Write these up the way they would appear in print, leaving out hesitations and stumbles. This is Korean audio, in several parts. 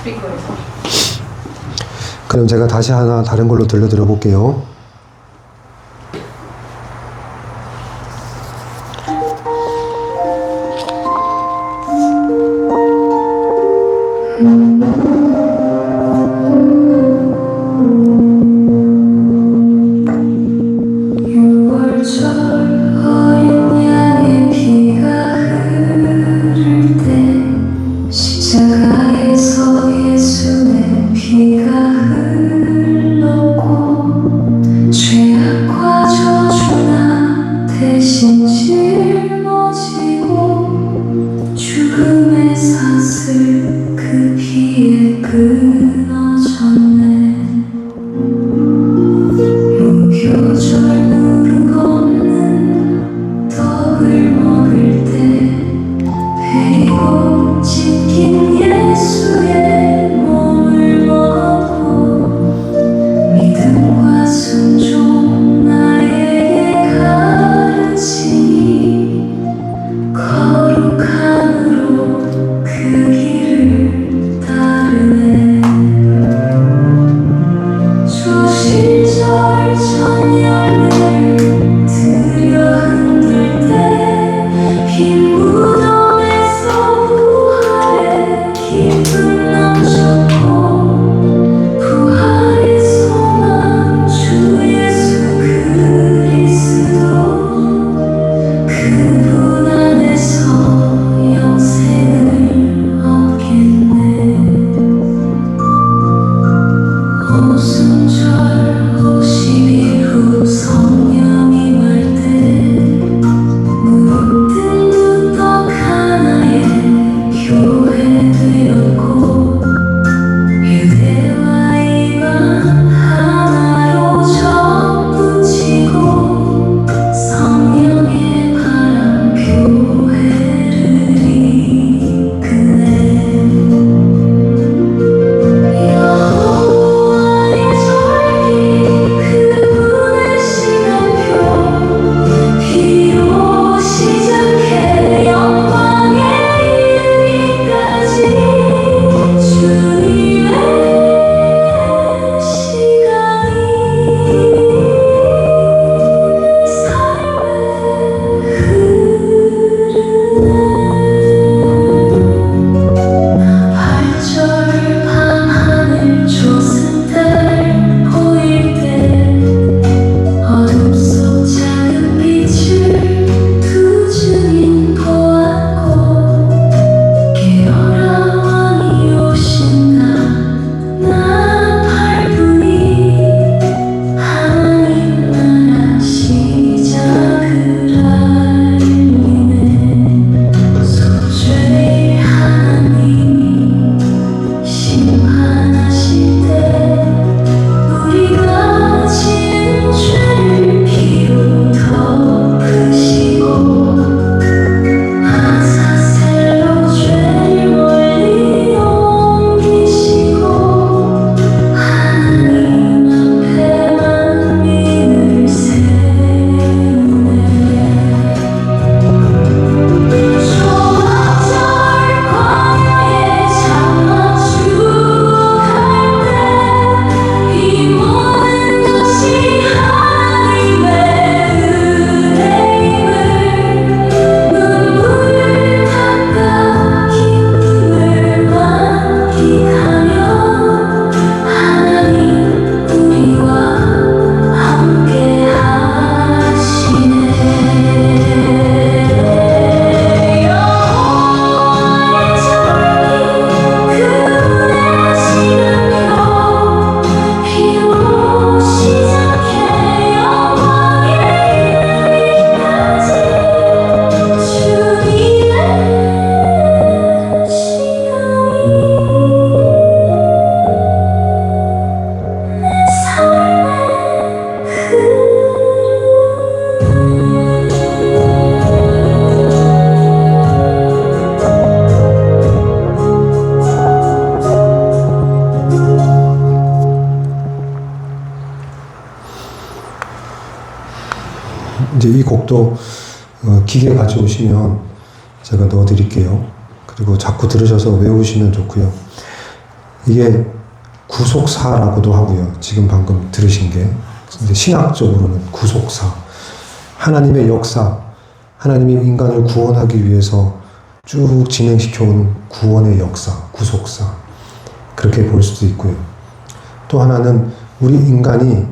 스피커에서. 그럼 제가 다시 하나 다른 걸로 들려드려 볼게요. 이제 이 곡도 기계 가져오시면 제가 넣어드릴게요. 그리고 자꾸 들으셔서 외우시면 좋고요. 이게 구속사라고도 하고요. 지금 방금 들으신 게 신학적으로는 구속사. 하나님의 역사, 하나님이 인간을 구원하기 위해서 쭉 진행시켜온 구원의 역사, 구속사. 그렇게 볼 수도 있고요. 또 하나는 우리 인간이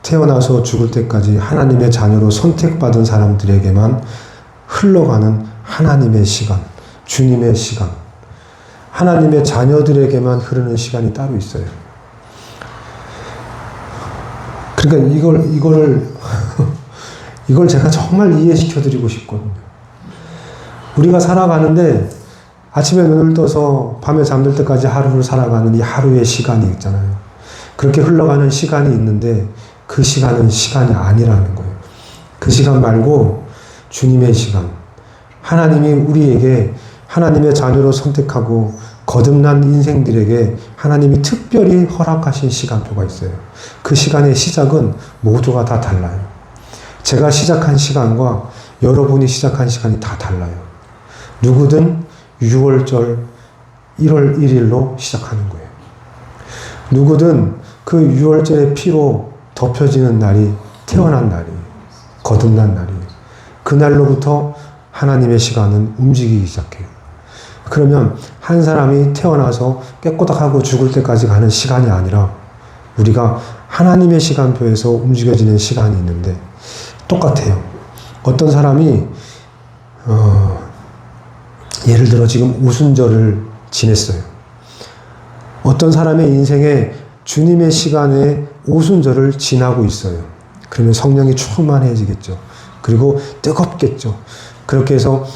태어나서 죽을 때까지 하나님의 자녀로 선택받은 사람들에게만 흘러가는 하나님의 시간, 주님의 시간, 하나님의 자녀들에게만 흐르는 시간이 따로 있어요. 그러니까 이걸 제가 정말 이해시켜 드리고 싶거든요. 우리가 살아가는데 아침에 눈을 떠서 밤에 잠들 때까지 하루를 살아가는 이 하루의 시간이 있잖아요. 그렇게 흘러가는 시간이 있는데 그 시간은 시간이 아니라는 거예요. 그 시간 말고 주님의 시간, 하나님이 우리에게 하나님의 자녀로 선택하고 거듭난 인생들에게 하나님이 특별히 허락하신 시간표가 있어요. 그 시간의 시작은 모두가 다 달라요. 제가 시작한 시간과 여러분이 시작한 시간이 다 달라요. 누구든 6월절 1월 1일로 시작하는 거예요. 누구든 그 6월절의 피로 덮여지는 날이 태어난 날이에요. 거듭난 날이에요. 그날로부터 하나님의 시간은 움직이기 시작해요. 그러면 한 사람이 태어나서 깨꼬닥하고 죽을 때까지 가는 시간이 아니라 우리가 하나님의 시간표에서 움직여지는 시간이 있는데 똑같아요. 어떤 사람이 예를 들어 지금 오순절을 지냈어요. 어떤 사람의 인생에 주님의 시간에 오순절을 지나고 있어요. 그러면 성령이 충만해지겠죠. 그리고 뜨겁겠죠. 그렇게 해서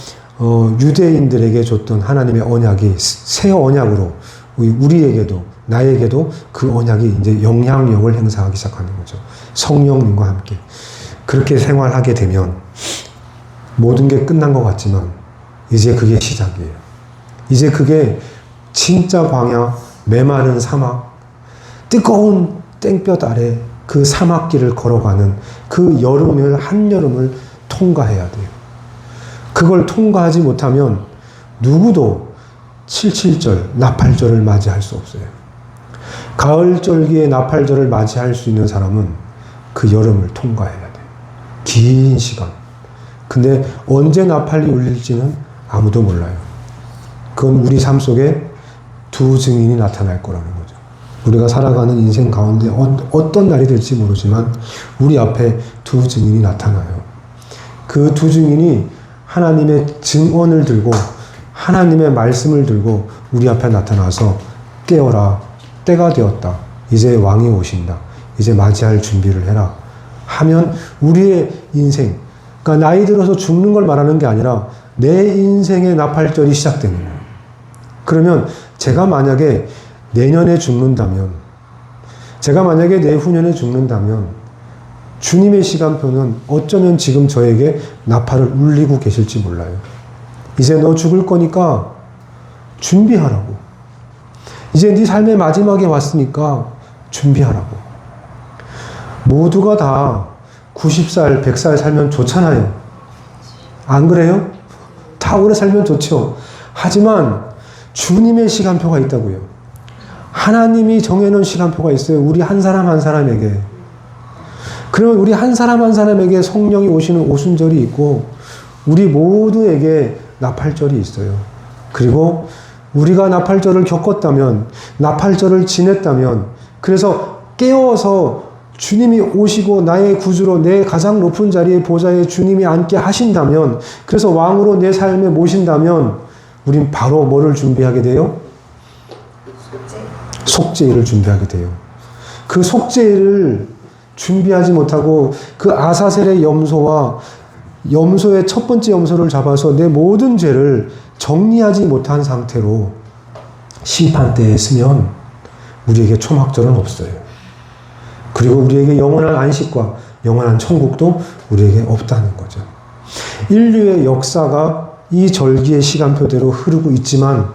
유대인들에게 줬던 하나님의 언약이 새 언약으로 우리에게도 나에게도 그 언약이 이제 영향력을 행사하기 시작하는 거죠. 성령님과 함께 그렇게 생활하게 되면 모든 게 끝난 것 같지만 이제 그게 시작이에요. 이제 그게 진짜 광야, 메마른 사막, 뜨거운 땡볕 아래 그 사막길을 걸어가는 그 여름을, 한여름을 통과해야 돼요. 그걸 통과하지 못하면 누구도 77절, 나팔절을 맞이할 수 없어요. 가을절기에 나팔절을 맞이할 수 있는 사람은 그 여름을 통과해야 돼요. 긴 시간. 근데 언제 나팔이 울릴지는 아무도 몰라요. 그건 우리 삶 속에 두 증인이 나타날 거라는 거죠. 우리가 살아가는 인생 가운데 어떤 날이 될지 모르지만 우리 앞에 두 증인이 나타나요. 그 두 증인이 하나님의 증언을 들고 하나님의 말씀을 들고 우리 앞에 나타나서 깨어라, 때가 되었다. 이제 왕이 오신다. 이제 맞이할 준비를 해라. 하면 우리의 인생, 그러니까 나이 들어서 죽는 걸 말하는 게 아니라 내 인생의 나팔절이 시작되는 거예요. 그러면 제가 만약에 내년에 죽는다면, 제가 만약에 내후년에 죽는다면 주님의 시간표는 어쩌면 지금 저에게 나팔을 울리고 계실지 몰라요. 이제 너 죽을 거니까 준비하라고. 이제 네 삶의 마지막에 왔으니까 준비하라고. 모두가 다 90살, 100살 살면 좋잖아요. 안 그래요? 다 오래 살면 좋죠. 하지만 주님의 시간표가 있다고요. 하나님이 정해놓은 시간표가 있어요. 우리 한 사람 한 사람에게. 그러면 우리 한 사람 한 사람에게 성령이 오시는 오순절이 있고 우리 모두에게 나팔절이 있어요. 그리고 우리가 나팔절을 겪었다면, 나팔절을 지냈다면, 그래서 깨어서 주님이 오시고 나의 구주로 내 가장 높은 자리의 보좌에 주님이 앉게 하신다면, 그래서 왕으로 내 삶에 모신다면 우린 바로 뭐를 준비하게 돼요? 속죄일을 준비하게 돼요. 그 속죄일을 준비하지 못하고 그 아사셀의 염소와 염소의 첫 번째 염소를 잡아서 내 모든 죄를 정리하지 못한 상태로 심판대에 서면 우리에게 초막절은 없어요. 그리고 우리에게 영원한 안식과 영원한 천국도 우리에게 없다는 거죠. 인류의 역사가 이 절기의 시간표대로 흐르고 있지만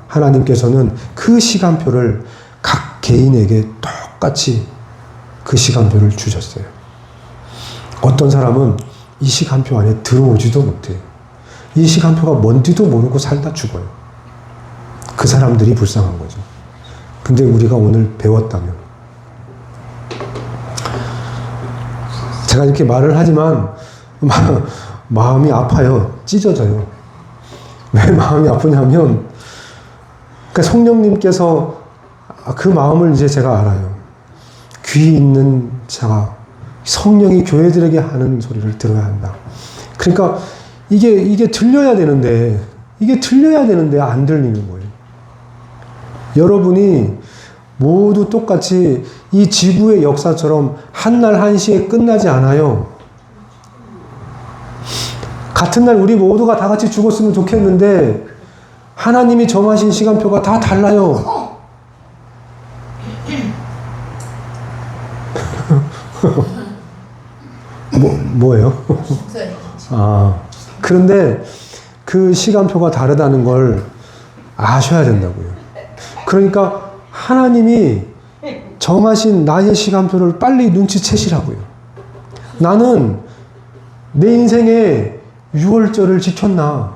하나님께서는 그 시간표를 각 개인에게 똑같이 그 시간표를 주셨어요. 어떤 사람은 이 시간표 안에 들어오지도 못해요. 이 시간표가 뭔지도 모르고 살다 죽어요. 그 사람들이 불쌍한 거죠. 근데 우리가 오늘 배웠다면, 제가 이렇게 말을 하지만 마음이 아파요. 찢어져요. 왜 마음이 아프냐면, 그러니까 성령님께서 그 마음을 이제 제가 알아요. 귀 있는 자가 성령이 교회들에게 하는 소리를 들어야 한다. 그러니까 이게 들려야 되는데, 안 들리는 거예요. 여러분이 모두 똑같이 이 지구의 역사처럼 한날 한시에 끝나지 않아요. 같은 날 우리 모두가 다 같이 죽었으면 좋겠는데 하나님이 정하신 시간표가 다 달라요. 뭐예요? 그런데 그 시간표가 다르다는 걸 아셔야 된다고요. 그러니까 하나님이 정하신 나의 시간표를 빨리 눈치채시라고요. 나는 내 인생의 유월절을 지켰나?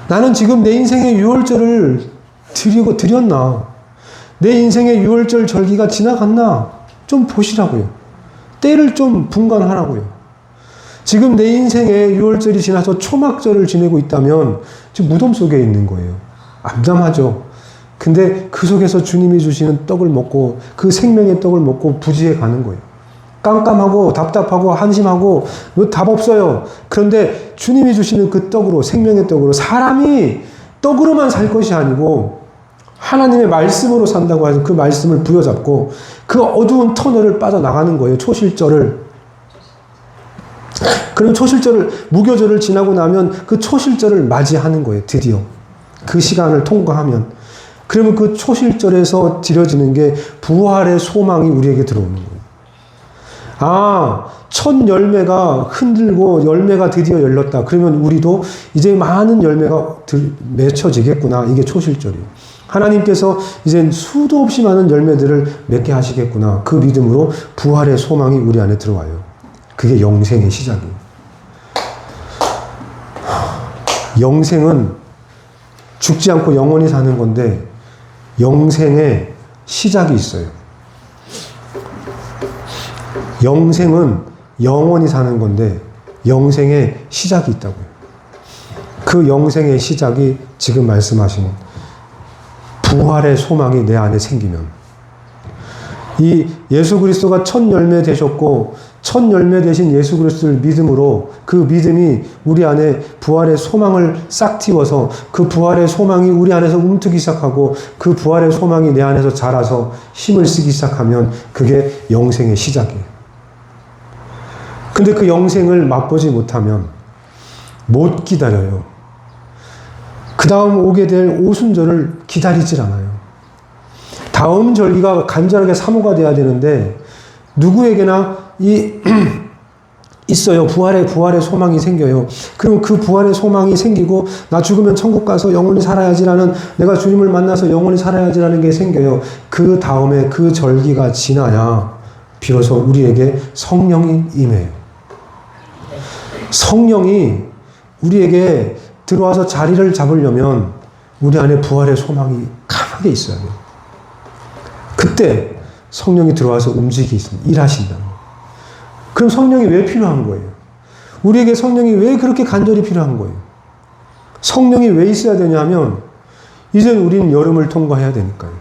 나는 지금 내 인생의 유월절을 드렸나? 내 인생의 유월절 절기가 지나갔나? 좀 보시라고요. 때를 좀 분간하라고요. 지금 내 인생의 유월절이 지나서 초막절을 지내고 있다면 지금 무덤 속에 있는 거예요. 암담하죠. 근데 그 속에서 주님이 주시는 떡을 먹고 그 생명의 떡을 먹고 부지에 가는 거예요. 깜깜하고 답답하고 한심하고 답 없어요. 그런데 주님이 주시는 그 떡으로, 생명의 떡으로, 사람이 떡으로만 살 것이 아니고 하나님의 말씀으로 산다고 해서 그 말씀을 부여잡고 그 어두운 터널을 빠져나가는 거예요. 초실절을. 그럼 초실절을, 무교절을 지나고 나면 그 초실절을 맞이하는 거예요. 드디어. 그 시간을 통과하면. 그러면 그 초실절에서 드려지는 게 부활의 소망이 우리에게 들어오는 거예요. 첫 열매가 흔들고 열매가 드디어 열렸다. 그러면 우리도 이제 많은 열매가 맺혀지겠구나. 이게 초실절이에요. 하나님께서 이제 수도 없이 많은 열매들을 맺게 하시겠구나. 그 믿음으로 부활의 소망이 우리 안에 들어와요. 그게 영생의 시작이에요. 영생은 죽지 않고 영원히 사는 건데 영생의 시작이 있어요. 영생은 영원히 사는 건데 영생의 시작이 있다고요. 그 영생의 시작이 지금 말씀하신 부활의 소망이 내 안에 생기면, 이 예수 그리스도가 첫 열매 되셨고 첫 열매 되신 예수 그리스도를 믿음으로 그 믿음이 우리 안에 부활의 소망을 싹 틔워서 그 부활의 소망이 우리 안에서 움트기 시작하고 그 부활의 소망이 내 안에서 자라서 힘을 쓰기 시작하면 그게 영생의 시작이에요. 근데 그 영생을 맛보지 못하면 못 기다려요. 그 다음 오게 될 오순절을 기다리질 않아요. 다음 절기가 간절하게 사모가 돼야 되는데 누구에게나 있어요. 부활의 소망이 생겨요. 그럼 그 부활의 소망이 생기고 나 죽으면 천국 가서 영원히 살아야지라는, 내가 주님을 만나서 영원히 살아야지라는 게 생겨요. 그 다음에 그 절기가 지나야 비로소 우리에게 성령이 임해요. 성령이 우리에게 들어와서 자리를 잡으려면 우리 안에 부활의 소망이 강하게 있어야 돼요. 그때 성령이 들어와서 일하신다는 거예요. 그럼 성령이 왜 필요한 거예요? 우리에게 성령이 왜 그렇게 간절히 필요한 거예요? 성령이 왜 있어야 되냐면 이제 우리는 여름을 통과해야 되니까요.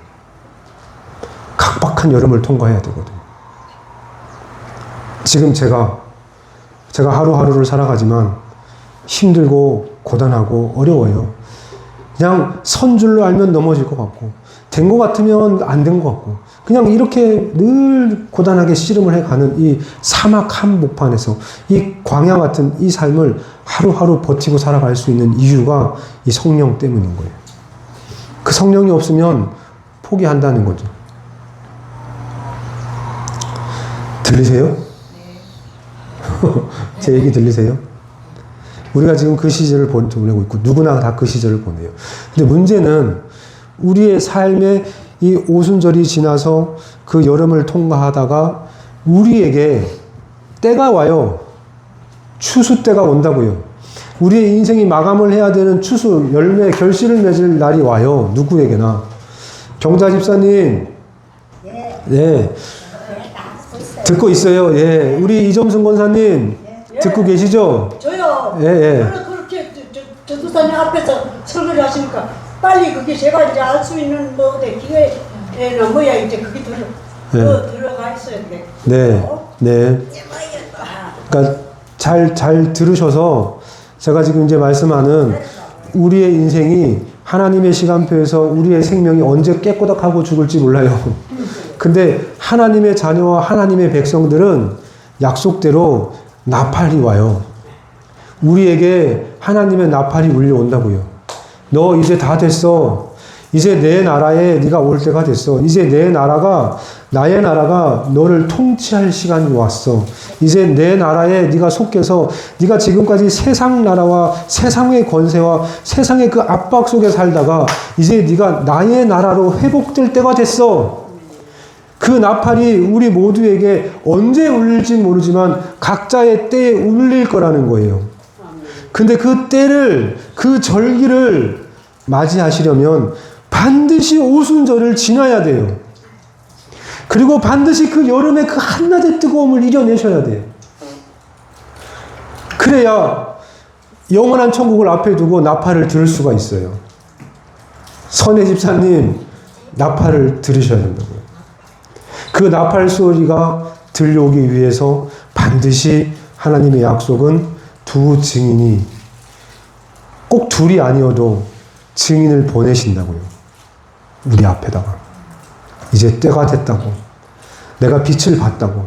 각박한 여름을 통과해야 되거든요. 지금 제가 하루하루를 살아가지만 힘들고 고단하고 어려워요. 그냥 선 줄로 알면 넘어질 것 같고 된 것 같으면 안 된 것 같고 그냥 이렇게 늘 고단하게 씨름을 해가는 이 사막 한복판에서 이 광야 같은 이 삶을 하루하루 버티고 살아갈 수 있는 이유가 이 성령 때문인 거예요. 그 성령이 없으면 포기한다는 거죠. 들리세요? 제 얘기 들리세요? 우리가 지금 그 시절을 보내고 있고 누구나 다 그 시절을 보내요. 근데 문제는 우리의 삶에 이 오순절이 지나서 그 여름을 통과하다가 우리에게 때가 와요. 추수 때가 온다고요. 우리의 인생이 마감을 해야 되는 추수, 열매, 결실을 맺을 날이 와요. 누구에게나. 경자 집사님. 예. 네. 듣고 있어요. 예. 우리 이점순 권사님. 예. 듣고 계시죠? 저요. 예, 예. 그렇게 전도사님 앞에서 설교를 하시니까 빨리 그게 제가 이제 알 수 있는 기회에 뭐야 이제 그게 들어가 있어야 돼. 네. 네. 그러니까 잘 들으셔서 제가 지금 이제 말씀하는 우리의 인생이 하나님의 시간표에서 우리의 생명이 언제 깨꼬닥하고 죽을지 몰라요. 근데 하나님의 자녀와 하나님의 백성들은 약속대로 나팔이 와요. 우리에게 하나님의 나팔이 울려온다고요. 너 이제 다 됐어. 이제 내 나라에 네가 올 때가 됐어. 이제 나의 나라가 너를 통치할 시간이 왔어. 이제 내 나라에 네가 속해서 네가 지금까지 세상 나라와 세상의 권세와 세상의 그 압박 속에 살다가 이제 네가 나의 나라로 회복될 때가 됐어. 그 나팔이 우리 모두에게 언제 울릴지 모르지만 각자의 때에 울릴 거라는 거예요. 근데 그 때를, 그 절기를 맞이하시려면 반드시 오순절을 지나야 돼요. 그리고 반드시 그 여름의 그 한낮의 뜨거움을 이겨내셔야 돼요. 그래야 영원한 천국을 앞에 두고 나팔을 들을 수가 있어요. 선혜 집사님, 나팔을 들으셔야 된다고요. 그 나팔 소리가 들려오기 위해서 반드시 하나님의 약속은 두 증인이, 꼭 둘이 아니어도 증인을 보내신다고요. 우리 앞에다가. 이제 때가 됐다고. 내가 빛을 봤다고.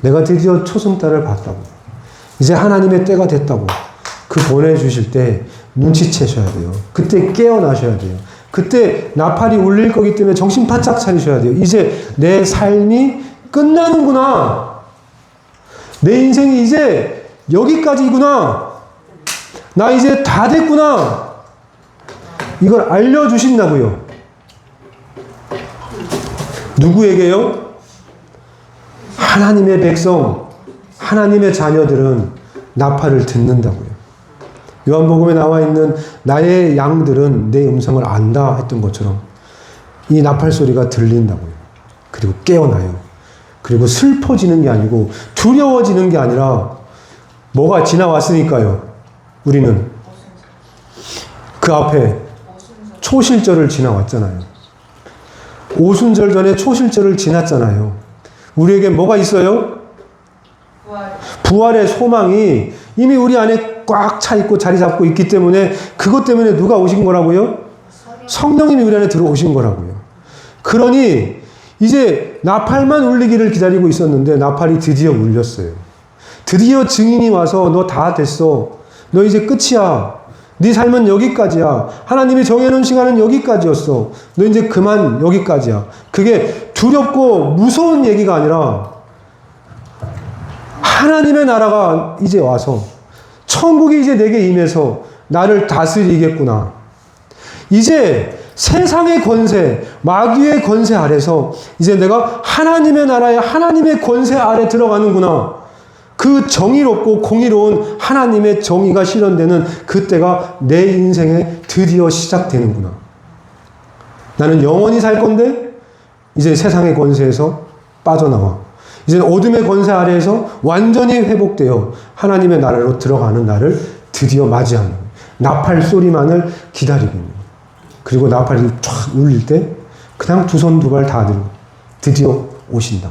내가 드디어 초승달을 봤다고. 이제 하나님의 때가 됐다고. 그 보내주실 때 눈치채셔야 돼요. 그때 깨어나셔야 돼요. 그때 나팔이 울릴 거기 때문에 정신 바짝 차리셔야 돼요. 이제 내 삶이 끝나는구나. 내 인생이 이제 여기까지구나. 나 이제 다 됐구나. 이걸 알려주신다고요. 누구에게요? 하나님의 백성, 하나님의 자녀들은 나팔을 듣는다고요. 요한복음에 나와 있는 나의 양들은 내 음성을 안다 했던 것처럼 이 나팔 소리가 들린다고요. 그리고 깨어나요. 그리고 슬퍼지는 게 아니고 두려워지는 게 아니라 뭐가 지나왔으니까요. 우리는 그 앞에 초실절을 지나왔잖아요. 오순절 전에 초실절을 지났잖아요. 우리에게 뭐가 있어요? 부활의 소망이 이미 우리 안에 꽉 차 있고 자리 잡고 있기 때문에 그것 때문에 누가 오신 거라고요? 성령님이 우리 안에 들어오신 거라고요. 그러니 이제 나팔만 울리기를 기다리고 있었는데 나팔이 드디어 울렸어요. 드디어 증인이 와서 너 다 됐어. 너 이제 끝이야. 네 삶은 여기까지야. 하나님이 정해놓은 시간은 여기까지였어. 너 이제 그만 여기까지야. 그게 두렵고 무서운 얘기가 아니라 하나님의 나라가 이제 와서 천국이 이제 내게 임해서 나를 다스리겠구나. 이제 세상의 권세, 마귀의 권세 아래서 이제 내가 하나님의 나라에 하나님의 권세 아래 들어가는구나. 그 정의롭고 공의로운 하나님의 정의가 실현되는 그때가 내 인생에 드디어 시작되는구나. 나는 영원히 살 건데 이제 세상의 권세에서 빠져나와. 이제 어둠의 권세 아래에서 완전히 회복되어 하나님의 나라로 들어가는 날을 드디어 맞이하는 나팔 소리만을 기다리고 있는 거예요. 그리고 나팔이 쫙 울릴 때 그냥 두 손 두 발 다 들고 드디어 오신다.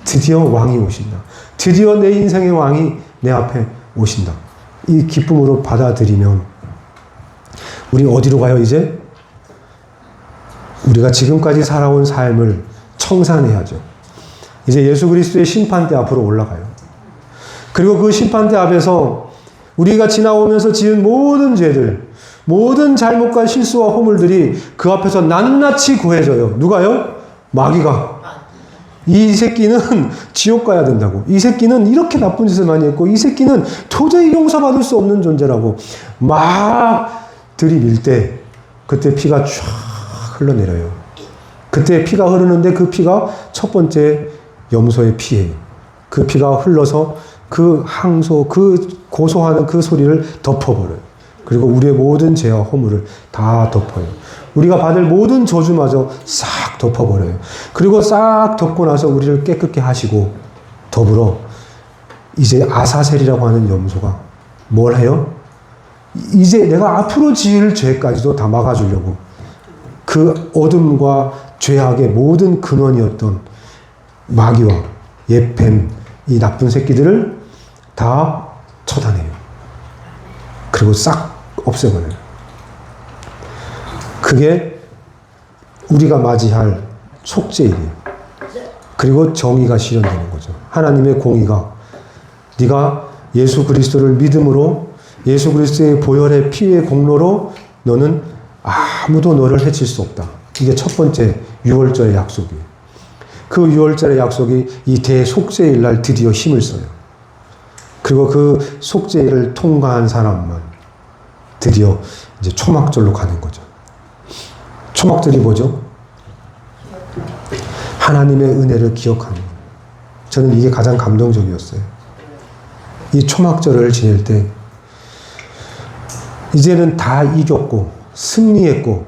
드디어 왕이 오신다. 드디어 내 인생의 왕이 내 앞에 오신다. 이 기쁨으로 받아들이면 우리 어디로 가요 이제? 우리가 지금까지 살아온 삶을 청산해야죠. 이제 예수 그리스도의 심판대 앞으로 올라가요. 그리고 그 심판대 앞에서 우리가 지나오면서 지은 모든 죄들, 모든 잘못과 실수와 허물들이 그 앞에서 낱낱이 구해져요. 누가요? 마귀가. 이 새끼는 지옥 가야 된다고. 이 새끼는 이렇게 나쁜 짓을 많이 했고 이 새끼는 도저히 용서받을 수 없는 존재라고 막 들이밀 때 그때 피가 쫙 흘러내려요. 그때 피가 흐르는데 그 피가 첫 번째 염소의 피예요. 그 피가 흘러서 그 항소, 그 고소하는 그 소리를 덮어버려요. 그리고 우리의 모든 죄와 허물을 다 덮어요. 우리가 받을 모든 저주마저 싹 덮어버려요. 그리고 싹 덮고 나서 우리를 깨끗게 하시고 더불어 이제 아사셀이라고 하는 염소가 뭘 해요? 이제 내가 앞으로 지을 죄까지도 다 막아주려고 그 어둠과 죄악의 모든 근원이었던 마귀와 예뱀, 이 나쁜 새끼들을 다 처단해요. 그리고 싹 없애버려요. 그게 우리가 맞이할 속죄일이에요. 그리고 정의가 실현되는 거죠. 하나님의 공의가 네가 예수 그리스도를 믿음으로 예수 그리스도의 보혈의 피의 공로로 너는 아무도 너를 해칠 수 없다. 이게 첫 번째 유월절의 약속이에요. 그 유월절의 약속이 이 대속죄일 날 드디어 힘을 써요. 그리고 그 속죄일을 통과한 사람만 드디어 이제 초막절로 가는 거죠. 초막절이 뭐죠? 하나님의 은혜를 기억하는 거예요. 저는 이게 가장 감동적이었어요. 이 초막절을 지낼 때 이제는 다 이겼고 승리했고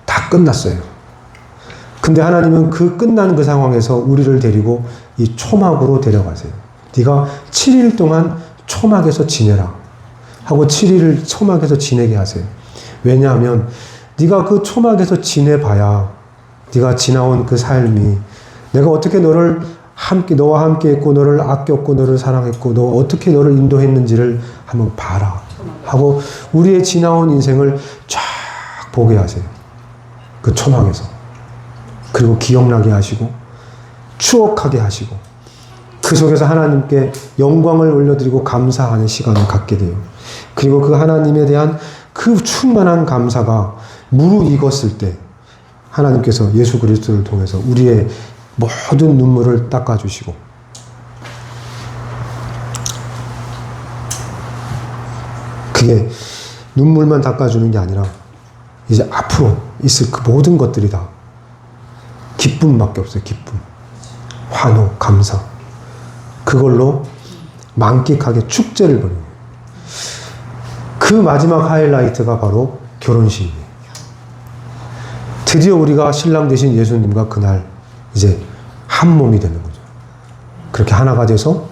다 끝났어요. 근데 하나님은 그 끝난 그 상황에서 우리를 데리고 이 초막으로 데려가세요. 네가 7일 동안 초막에서 지내라 하고 7일을 초막에서 지내게 하세요. 왜냐하면 네가 그 초막에서 지내봐야 네가 지나온 그 삶이 내가 어떻게 너를 너와 함께 했고 너를 아꼈고 너를 사랑했고 너 어떻게 너를 인도했는지를 한번 봐라 하고 우리의 지나온 인생을 쫙 보게 하세요. 그 초막에서. 그리고 기억나게 하시고 추억하게 하시고 그 속에서 하나님께 영광을 올려드리고 감사하는 시간을 갖게 돼요. 그리고 그 하나님에 대한 그 충만한 감사가 무르익었을 때 하나님께서 예수 그리스도를 통해서 우리의 모든 눈물을 닦아주시고 그게 눈물만 닦아주는 게 아니라 이제 앞으로 있을 그 모든 것들이 다 기쁨밖에 없어요. 기쁨, 환호, 감사. 그걸로 만끽하게 축제를 벌여요. 그 마지막 하이라이트가 바로 결혼식이에요. 드디어 우리가 신랑 되신 예수님과 그날 이제 한 몸이 되는 거죠. 그렇게 하나가 돼서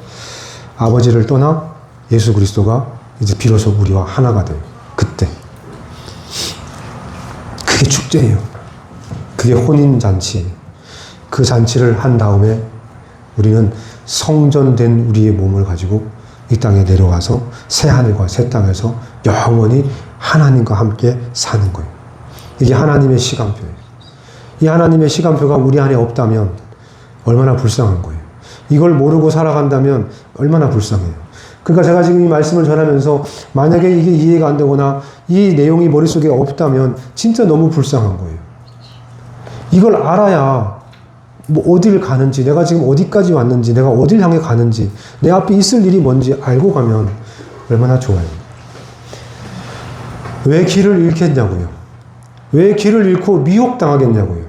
아버지를 떠나 예수 그리스도가 이제 비로소 우리와 하나가 돼요. 그때. 그게 축제예요. 그게 혼인잔치. 그 잔치를 한 다음에 우리는 성전된 우리의 몸을 가지고 이 땅에 내려와서 새 하늘과 새 땅에서 영원히 하나님과 함께 사는 거예요. 이게 하나님의 시간표예요. 이 하나님의 시간표가 우리 안에 없다면 얼마나 불쌍한 거예요. 이걸 모르고 살아간다면 얼마나 불쌍해요. 그러니까 제가 지금 이 말씀을 전하면서 만약에 이게 이해가 안 되거나 이 내용이 머릿속에 없다면 진짜 너무 불쌍한 거예요. 이걸 알아야 뭐 어디를 가는지, 내가 지금 어디까지 왔는지, 내가 어딜 향해 가는지, 내 앞에 있을 일이 뭔지 알고 가면 얼마나 좋아요. 왜 길을 잃겠냐고요. 왜 길을 잃고 미혹당하겠냐고요.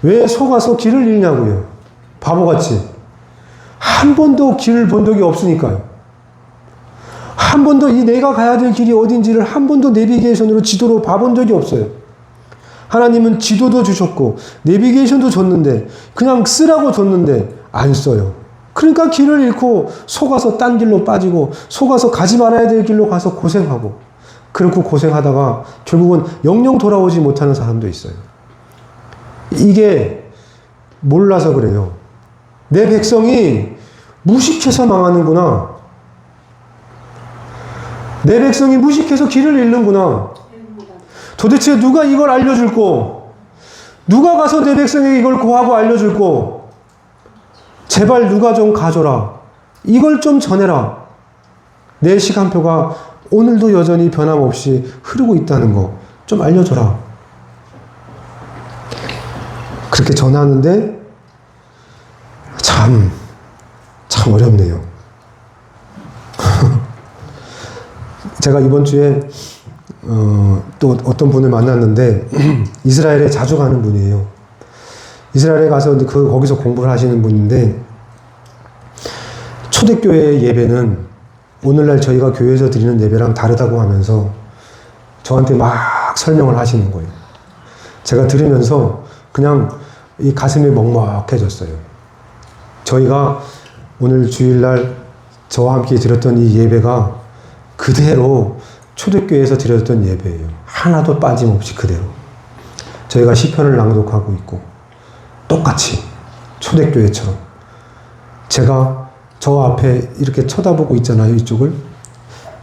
왜 속아서 길을 잃냐고요. 바보같이. 한 번도 길을 본 적이 없으니까요. 한 번도 이 내가 가야 될 길이 어딘지를 한 번도 내비게이션으로 지도로 봐본 적이 없어요. 하나님은 지도도 주셨고 내비게이션도 줬는데 그냥 쓰라고 줬는데 안 써요. 그러니까 길을 잃고 속아서 딴 길로 빠지고 속아서 가지 말아야 될 길로 가서 고생하고 그렇고 고생하다가 결국은 영영 돌아오지 못하는 사람도 있어요. 이게 몰라서 그래요. 내 백성이 무식해서 망하는구나. 내 백성이 무식해서 길을 잃는구나. 도대체 누가 이걸 알려줄꼬? 누가 가서 내 백성에게 이걸 고하고 알려줄꼬? 제발 누가 좀 가줘라. 이걸 좀 전해라. 내 시간표가 오늘도 여전히 변함없이 흐르고 있다는 거 좀 알려줘라. 그렇게 전하는데 참 어렵네요. 제가 이번 주에 또 어떤 분을 만났는데 이스라엘에 자주 가는 분이에요. 이스라엘에 가서 거기서 공부를 하시는 분인데 초대교회 예배는 오늘날 저희가 교회에서 드리는 예배랑 다르다고 하면서 저한테 막 설명을 하시는 거예요. 제가 들으면서 그냥 이 가슴이 먹먹해졌어요. 저희가 오늘 주일날 저와 함께 드렸던 이 예배가 그대로 초대교회에서 드렸던 예배예요. 하나도 빠짐없이 그대로. 저희가 시편을 낭독하고 있고 똑같이 초대교회처럼 제가 저 앞에 이렇게 쳐다보고 있잖아요. 이쪽을.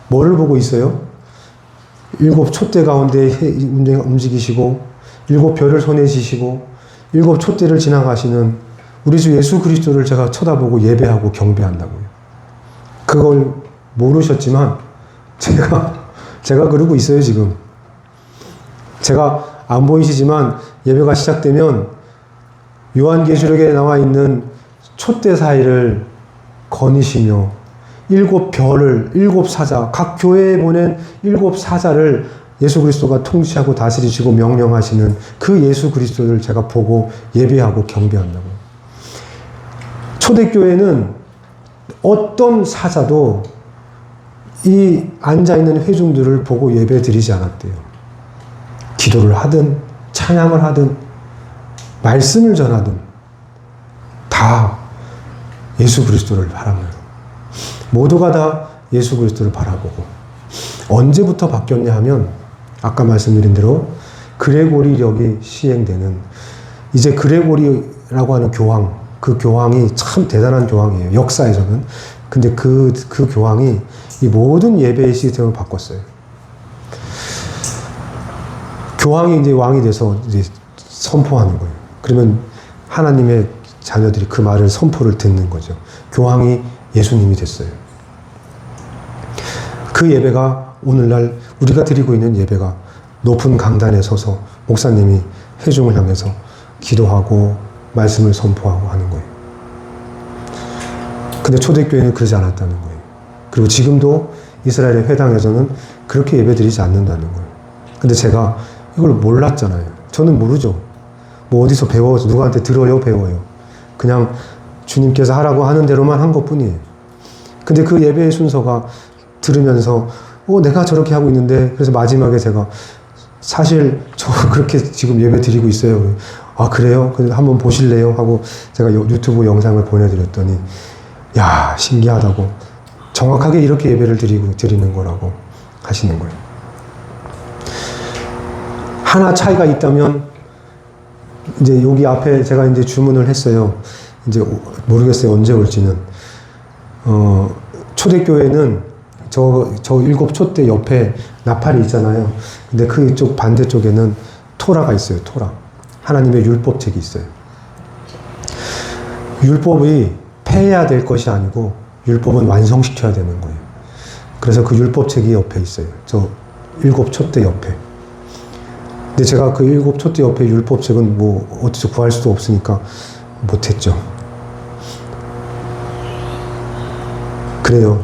뭐를 보고 있어요? 7 촛대 가운데 움직이시고 7 별을 손에 쥐시고 7 촛대를 지나가시는 우리 주 예수 그리스도를 제가 쳐다보고 예배하고 경배한다고요. 그걸 모르셨지만 제가 그러고 있어요. 지금 제가 안 보이시지만 예배가 시작되면 요한계시록에 나와 있는 촛대 사이를 거니시며 7 별을 7 사자, 각 교회에 보낸 7 사자를 예수 그리스도가 통치하고 다스리시고 명령하시는 그 예수 그리스도를 제가 보고 예배하고 경배한다고요. 초대교회는 어떤 사자도 이 앉아있는 회중들을 보고 예배 드리지 않았대요. 기도를 하든 찬양을 하든 말씀을 전하든 다 예수 그리스도를 바라봐요. 모두가 다 예수 그리스도를 바라보고 언제부터 바뀌었냐 하면 아까 말씀드린 대로 그레고리력이 시행되는 이제 그레고리라고 하는 교황, 그 교황이 참 대단한 교황이에요. 역사에서는. 근데 그 교황이 이 모든 예배의 시스템을 바꿨어요. 교황이 이제 왕이 돼서 이제 선포하는 거예요. 그러면 하나님의 자녀들이 그 말을 선포를 듣는 거죠. 교황이 예수님이 됐어요. 그 예배가 오늘날 우리가 드리고 있는 예배가 높은 강단에 서서 목사님이 회중을 향해서 기도하고 말씀을 선포하고 하는 거예요. 근데 초대교회는 그러지 않았다는 거예요. 그리고 지금도 이스라엘의 회당에서는 그렇게 예배드리지 않는다는 거예요. 근데 제가 이걸 몰랐잖아요. 저는 모르죠. 뭐 어디서 배워서 누구한테 들어요, 배워요. 그냥 주님께서 하라고 하는 대로만 한 것뿐이에요. 근데 그 예배의 순서가 들으면서 내가 저렇게 하고 있는데 그래서 마지막에 제가 사실 저 그렇게 지금 예배 드리고 있어요. 아 그래요? 그래서 한번 보실래요? 하고 제가 유튜브 영상을 보내드렸더니 야 신기하다고 정확하게 이렇게 예배를 드리는 거라고 하시는 거예요. 하나 차이가 있다면 이제 여기 앞에 제가 이제 주문을 했어요. 이제 모르겠어요. 언제 올지는. 초대교회는 저 7 촛대 옆에 나팔이 있잖아요. 근데 그쪽 반대쪽에는 토라가 있어요. 토라. 하나님의 율법책이 있어요. 율법이 폐해야 될 것이 아니고 율법은 완성시켜야 되는 거예요. 그래서 그 율법책이 옆에 있어요. 저 7 촛대 옆에. 근데 제가 그 7 촛대 옆에 율법책은 뭐 어디서 구할 수도 없으니까 못했죠. 그래요.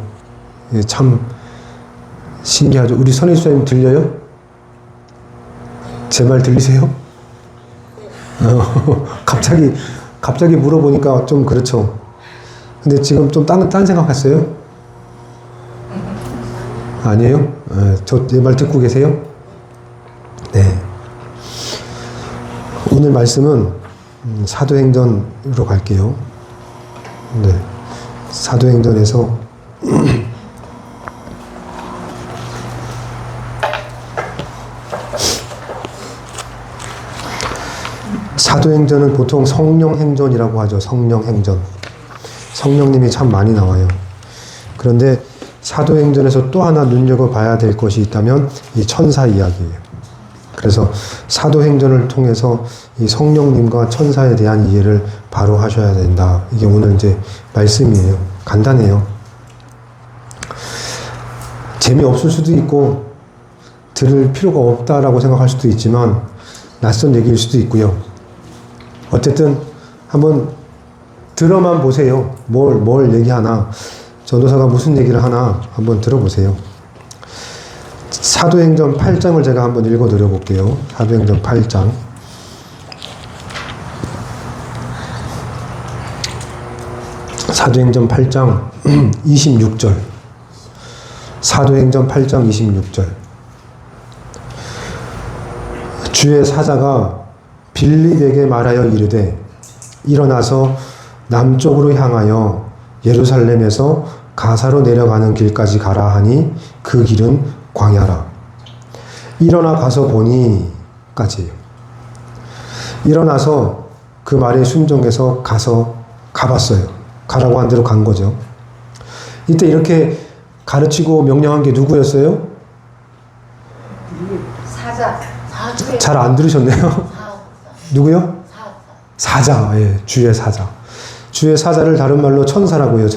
참 신기하죠. 우리 선생님 들려요? 제 말 들리세요? 갑자기 물어보니까 좀 그렇죠. 근데 지금 좀 딴 생각했어요? 아니에요? 저 내 말 듣고 계세요? 네. 오늘 말씀은 사도행전으로 갈게요. 네. 사도행전에서 사도행전은 보통 성령행전이라고 하죠. 성령행전. 성령님이 참 많이 나와요. 그런데 사도행전에서 또 하나 눈여겨봐야 될 것이 있다면 이 천사 이야기예요. 그래서 사도행전을 통해서 이 성령님과 천사에 대한 이해를 바로 하셔야 된다. 이게 오늘 이제 말씀이에요. 간단해요. 재미없을 수도 있고 들을 필요가 없다라고 생각할 수도 있지만 낯선 얘기일 수도 있고요. 어쨌든 한번 들어만 보세요. 뭘 얘기하나, 전도사가 무슨 얘기를 하나 한번 들어보세요. 사도행전 8장을 제가 한번 읽어 드려볼게요. 사도행전 8장. 사도행전 8장 26절. 사도행전 8장 26절. 주의 사자가 빌립에게 말하여 이르되 일어나서 남쪽으로 향하여 예루살렘에서 가사로 내려가는 길까지 가라 하니 그 길은 광야라. 일어나 가서 보니 까지예요. 일어나서 그 말에 순종해서 가봤어요. 가라고 한 대로 간 거죠. 이때 이렇게 가르치고 명령한 게 누구였어요? 사자. 잘 안 들으셨네요. 누구요? 사자. 예, 주의 사자. 주의 사자를 다른 말로 천사라고 해요.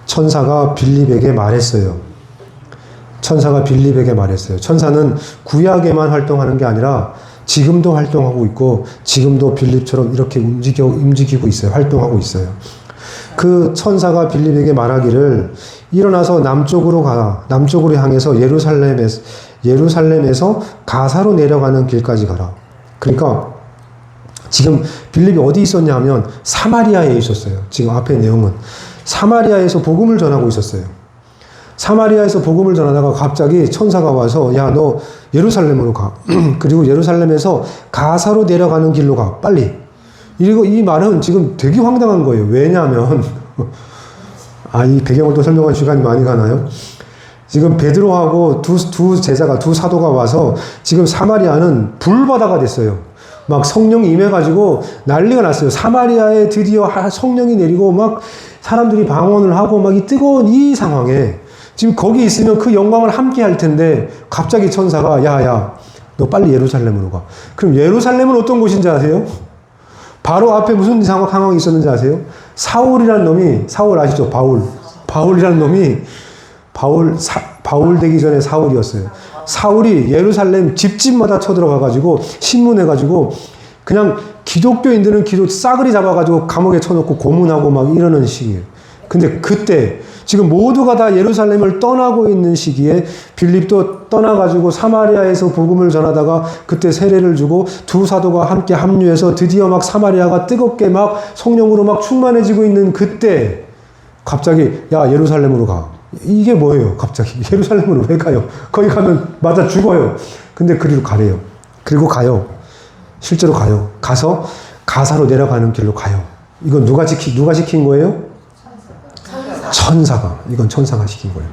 천사가 빌립에게 말했어요. 천사가 빌립에게 말했어요. 천사는 구약에만 활동하는 게 아니라 지금도 활동하고 있고 지금도 빌립처럼 이렇게 움직이고 있어요. 활동하고 있어요. 그 천사가 빌립에게 말하기를 일어나서 남쪽으로 가. 남쪽으로 향해서 예루살렘에서 가사로 내려가는 길까지 가라. 그러니까 지금 빌립이 어디 있었냐 하면 사마리아에 있었어요. 지금 앞에 내용은 사마리아에서 복음을 전하고 있었어요. 사마리아에서 복음을 전하다가 갑자기 천사가 와서 야, 너 예루살렘으로 가. 그리고 예루살렘에서 가사로 내려가는 길로 가. 빨리. 그리고 이 말은 지금 되게 황당한 거예요. 왜냐하면 이 배경을 또 설명할 시간이 많이 가나요? 지금 베드로하고 두 제자가, 두 사도가 와서 지금 사마리아는 불바다가 됐어요. 막 성령이 임해가지고 난리가 났어요. 사마리아에 드디어 성령이 내리고 막 사람들이 방언을 하고 막 이 뜨거운 이 상황에 지금 거기 있으면 그 영광을 함께 할 텐데 갑자기 천사가 야, 너 빨리 예루살렘으로 가. 그럼 예루살렘은 어떤 곳인지 아세요? 바로 앞에 무슨 상황이 있었는지 아세요? 사울이라는 놈이, 사울 아시죠? 바울이라는 놈이 바울 되기 전에 사울이었어요. 사울이 예루살렘 집집마다 쳐들어가가지고 신문해가지고 그냥 기독교인들은 싸그리 잡아가지고 감옥에 쳐놓고 고문하고 막 이러는 시기예요. 근데 그때 지금 모두가 다 예루살렘을 떠나고 있는 시기에 빌립도 떠나가지고 사마리아에서 복음을 전하다가 그때 세례를 주고 두 사도가 함께 합류해서 드디어 막 사마리아가 뜨겁게 막 성령으로 막 충만해지고 있는 그때 갑자기 야, 예루살렘으로 가. 이게 뭐예요? 갑자기 예루살렘으로 왜 가요? 거기 가면 맞아 죽어요. 근데 그리로 가래요. 그리고 가요. 실제로 가요. 가서 가사로 내려가는 길로 가요. 이건 누가 시킨 거예요? 천사가. 이건 천사가 시킨 거예요.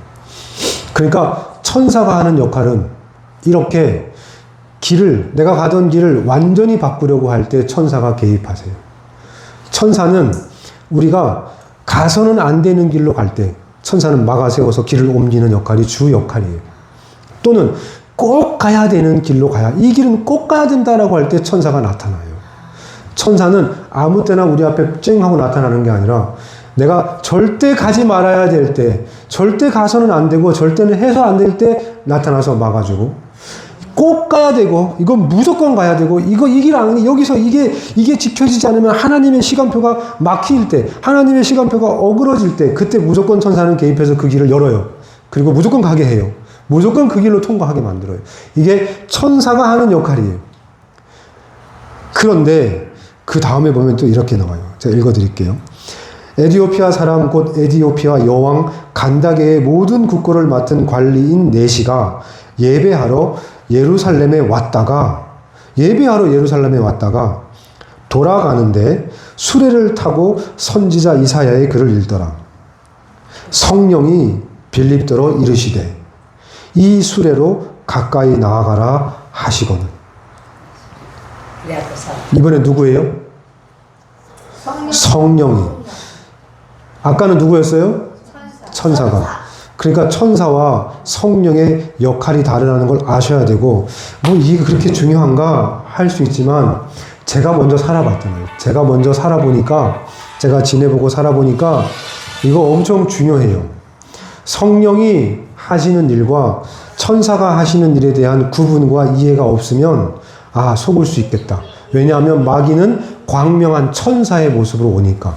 그러니까 천사가 하는 역할은 이렇게 내가 가던 길을 완전히 바꾸려고 할 때 천사가 개입하세요. 천사는 우리가 가서는 안 되는 길로 갈 때 천사는 막아세워서 길을 옮기는 역할이 주 역할이에요. 또는 꼭 가야 되는 길로 가야, 이 길은 꼭 가야 된다라고 할 때 천사가 나타나요. 천사는 아무 때나 우리 앞에 쨍 하고 나타나는 게 아니라 내가 절대 가지 말아야 될 때, 절대 가서는 안 되고 절대는 해서 안 될 때 나타나서 막아주고, 꼭 가야 되고 이건 무조건 가야 되고 이 길 아니 여기서 이게 지켜지지 않으면 하나님의 시간표가 막힐 때, 하나님의 시간표가 어그러질 때 그때 무조건 천사는 개입해서 그 길을 열어요. 그리고 무조건 가게 해요. 무조건 그 길로 통과하게 만들어요. 이게 천사가 하는 역할이에요. 그런데 그 다음에 보면 또 이렇게 나와요. 제가 읽어드릴게요. 에디오피아 사람 곧 에디오피아 여왕 간다게의 모든 국고를 맡은 관리인 네시가 예배하러 예루살렘에 왔다가 돌아가는데 수레를 타고 선지자 이사야의 글을 읽더라. 성령이 빌립더러 이르시되 이 수레로 가까이 나아가라 하시거늘. 이번에 누구예요? 성령이. 아까는 누구였어요? 천사가. 그러니까 천사와 성령의 역할이 다르다는 걸 아셔야 되고, 이게 그렇게 중요한가 할 수 있지만, 제가 먼저 살아봤잖아요. 제가 먼저 살아보니까, 제가 지내보고 살아보니까, 이거 엄청 중요해요. 성령이 하시는 일과 천사가 하시는 일에 대한 구분과 이해가 없으면, 속을 수 있겠다. 왜냐하면 마귀는 광명한 천사의 모습으로 오니까.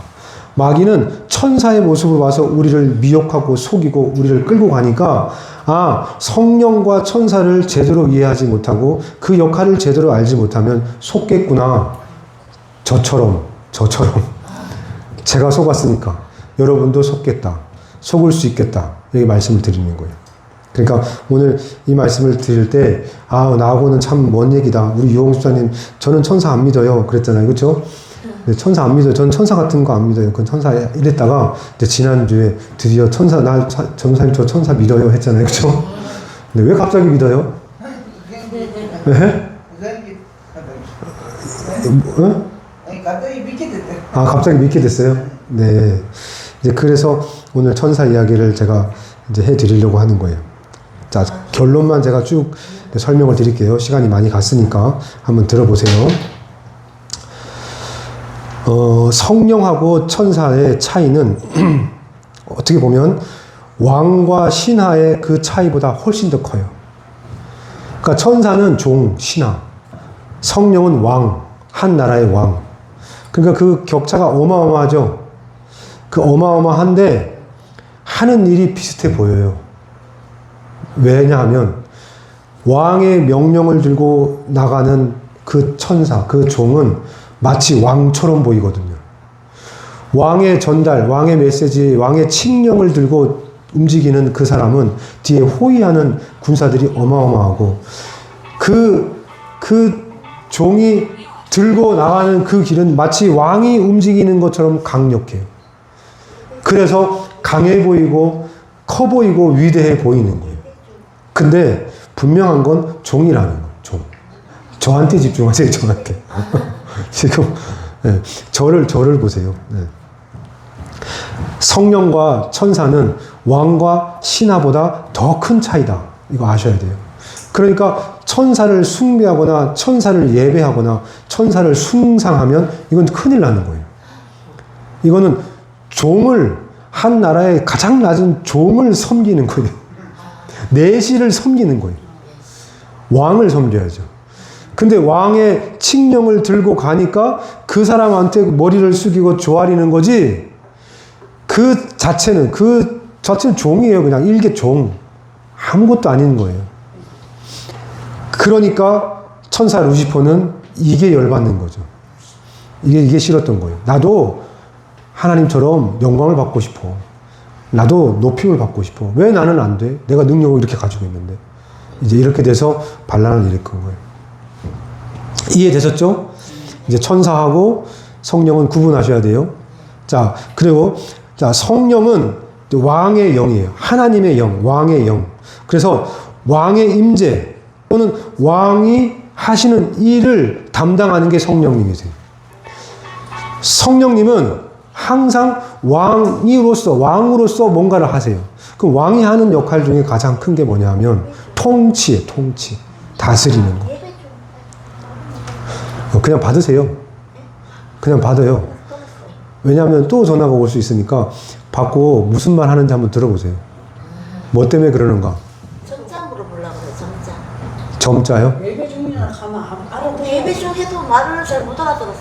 마귀는 천사의 모습을 와서 우리를 미혹하고 속이고 우리를 끌고 가니까 성령과 천사를 제대로 이해하지 못하고 그 역할을 제대로 알지 못하면 속겠구나. 저처럼 제가 속았으니까 여러분도 속겠다. 속을 수 있겠다. 여기 말씀을 드리는 거예요. 그러니까 오늘 이 말씀을 드릴 때, 아, 나하고는 참 먼 얘기다. 우리 유홍 집사님, 저는 천사 안 믿어요. 그랬잖아요. 그렇죠? 네, 천사 안 믿어요. 저는 천사 같은 거 안 믿어요. 그건 천사 이랬다가, 이제 지난주에 드디어 천사, 전사님 저 천사 믿어요. 했잖아요. 그렇죠? 근데 왜 갑자기 믿어요? 네? 갑자기 믿게 됐대. 아, 갑자기 믿게 됐어요? 네. 이제 그래서 오늘 천사 이야기를 제가 이제 해드리려고 하는 거예요. 자, 결론만 제가 쭉 설명을 드릴게요. 시간이 많이 갔으니까 한번 들어보세요. 성령하고 천사의 차이는 어떻게 보면 왕과 신하의 그 차이보다 훨씬 더 커요. 그러니까 천사는 종, 신하, 성령은 왕, 한 나라의 왕. 그러니까 그 격차가 어마어마하죠. 그 어마어마한데 하는 일이 비슷해 보여요. 왜냐하면 왕의 명령을 들고 나가는 그 천사, 그 종은 마치 왕처럼 보이거든요. 왕의 전달, 왕의 메시지, 왕의 칙령을 들고 움직이는 그 사람은 뒤에 호위하는 군사들이 어마어마하고 그 종이 들고 나가는 그 길은 마치 왕이 움직이는 것처럼 강력해요. 그래서 강해 보이고 커 보이고 위대해 보이는 거예요. 근데 분명한 건 종이라는 거예요. 종. 저한테 집중하세요. 저한테. 지금 네, 저를 보세요. 네. 성령과 천사는 왕과 신하보다 더 큰 차이다. 이거 아셔야 돼요. 그러니까 천사를 숭배하거나 천사를 예배하거나 천사를 숭상하면 이건 큰일 나는 거예요. 이거는 종을, 한 나라의 가장 낮은 종을 섬기는 거예요. 내시를 섬기는 거예요. 왕을 섬겨야죠. 근데 왕의 칙령을 들고 가니까 그 사람한테 머리를 숙이고 조아리는 거지, 그 자체는 종이에요. 그냥 일개 종. 아무것도 아닌 거예요. 그러니까 천사 루시퍼는 이게 열받는 거죠. 이게 싫었던 거예요. 나도 하나님처럼 영광을 받고 싶어. 나도 높임을 받고 싶어. 왜 나는 안 돼? 내가 능력을 이렇게 가지고 있는데. 이제 이렇게 돼서 반란을 일으킨 거예요. 이해되셨죠? 이제 천사하고 성령은 구분하셔야 돼요. 자, 그리고 자, 성령은 왕의 영이에요. 하나님의 영, 왕의 영. 그래서 왕의 임재 또는 왕이 하시는 일을 담당하는 게 성령님이세요. 성령님은 항상 왕으로서 뭔가를 하세요. 그럼 왕이 하는 역할 중에 가장 큰 게 뭐냐면 통치예요. 통치. 다스리는 거. 그냥 받으세요. 그냥 받아요. 왜냐하면 또 전화가 올 수 있으니까 받고 무슨 말 하는지 한번 들어보세요. 뭐 때문에 그러는가? 점자 물어보려고 그래, 점자. 점자요? 예배 중이나 가면 알아듣고 예배 중에도 말을 잘 못 알아들었어.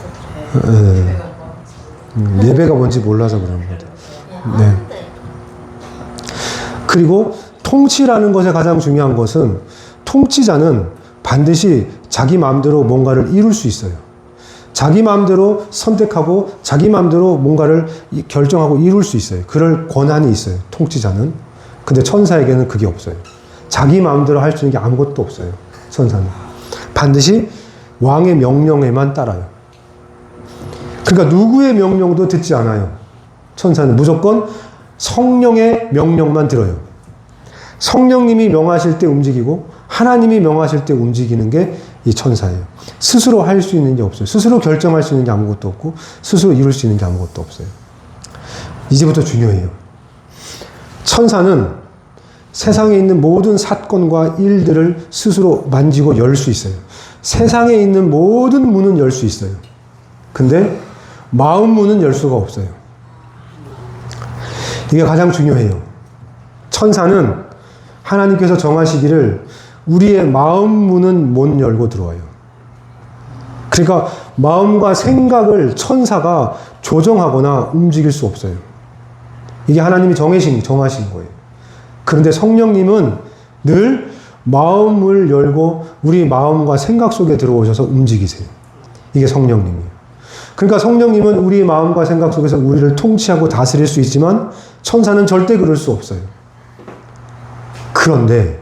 예배가 뭔지 몰라서 그러는 거죠. 네. 하는데. 그리고 통치라는 것에 가장 중요한 것은 통치자는 반드시 자기 마음대로 뭔가를 이룰 수 있어요. 자기 마음대로 선택하고 자기 마음대로 뭔가를 결정하고 이룰 수 있어요. 그럴 권한이 있어요. 통치자는. 근데 천사에게는 그게 없어요. 자기 마음대로 할 수 있는 게 아무것도 없어요. 천사는. 반드시 왕의 명령에만 따라요. 그러니까 누구의 명령도 듣지 않아요. 천사는 무조건 성령의 명령만 들어요. 성령님이 명하실 때 움직이고 하나님이 명하실 때 움직이는 게 이 천사예요. 스스로 할 수 있는 게 없어요. 스스로 결정할 수 있는 게 아무것도 없고 스스로 이룰 수 있는 게 아무것도 없어요. 이제부터 중요해요. 천사는 세상에 있는 모든 사건과 일들을 스스로 만지고 열 수 있어요. 세상에 있는 모든 문은 열 수 있어요. 근데 마음 문은 열 수가 없어요. 이게 가장 중요해요. 천사는 하나님께서 정하시기를 우리의 마음 문은 못 열고 들어와요. 그러니까 마음과 생각을 천사가 조정하거나 움직일 수 없어요. 이게 하나님이 정하신 거예요. 그런데 성령님은 늘 마음을 열고 우리 마음과 생각 속에 들어오셔서 움직이세요. 이게 성령님이에요. 그러니까 성령님은 우리의 마음과 생각 속에서 우리를 통치하고 다스릴 수 있지만 천사는 절대 그럴 수 없어요. 그런데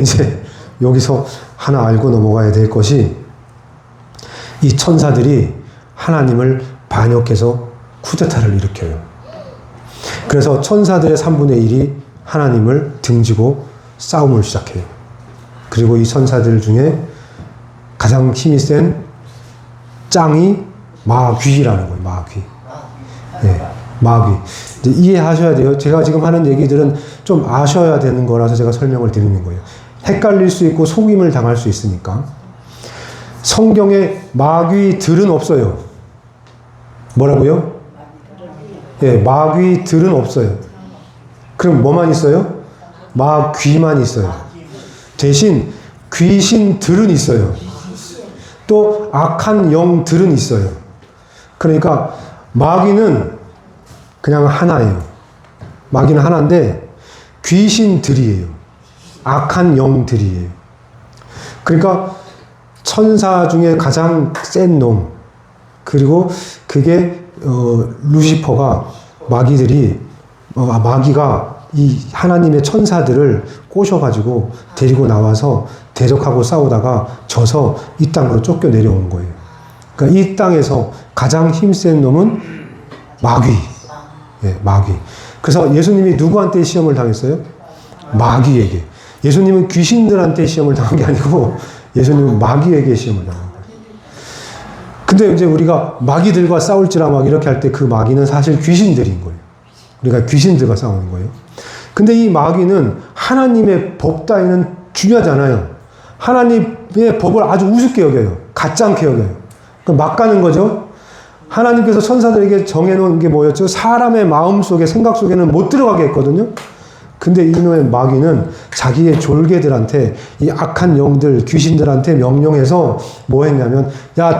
이제 여기서 하나 알고 넘어가야 될 것이 이 천사들이 하나님을 반역해서 쿠데타를 일으켜요. 그래서 천사들의 3분의 1이 하나님을 등지고 싸움을 시작해요. 그리고 이 천사들 중에 가장 힘이 센 짱이 마귀라는 거예요. 마귀. 네, 마귀. 이제 이해하셔야 돼요. 제가 지금 하는 얘기들은 좀 아셔야 되는 거라서 제가 설명을 드리는 거예요. 헷갈릴 수 있고 속임을 당할 수 있으니까. 성경에 마귀들은 없어요. 뭐라고요? 예, 마귀들은 없어요. 그럼 뭐만 있어요? 마귀만 있어요. 대신 귀신들은 있어요. 또 악한 영들은 있어요. 그러니까 마귀는 그냥 하나예요. 마귀는 하나인데 귀신들이에요. 악한 영들이에요. 그러니까 천사 중에 가장 센 놈, 그리고 그게 루시퍼가 마귀가 이 하나님의 천사들을 꼬셔가지고 데리고 나와서 대적하고 싸우다가 져서 이 땅으로 쫓겨 내려온 거예요. 그러니까 이 땅에서 가장 힘센 놈은 마귀. 예, 마귀. 그래서 예수님이 누구한테 시험을 당했어요? 마귀에게. 예수님은 귀신들한테 시험을 당한 게 아니고 예수님은 마귀에게 시험을 당한 거예요. 근데 이제 우리가 마귀들과 싸울지라 막 이렇게 할 때 그 마귀는 사실 귀신들인 거예요. 우리가 귀신들과 싸우는 거예요. 근데 이 마귀는 하나님의 법 따위는 중요하지 않아요. 하나님의 법을 아주 우습게 여겨요. 가짜않게 여겨요. 막 가는 거죠. 하나님께서 천사들에게 정해놓은 게 뭐였죠? 사람의 마음 속에, 생각 속에는 못 들어가게 했거든요. 근데 이놈의 마귀는 자기의 졸개들한테, 이 악한 영들, 귀신들한테 명령해서 뭐 했냐면, 야,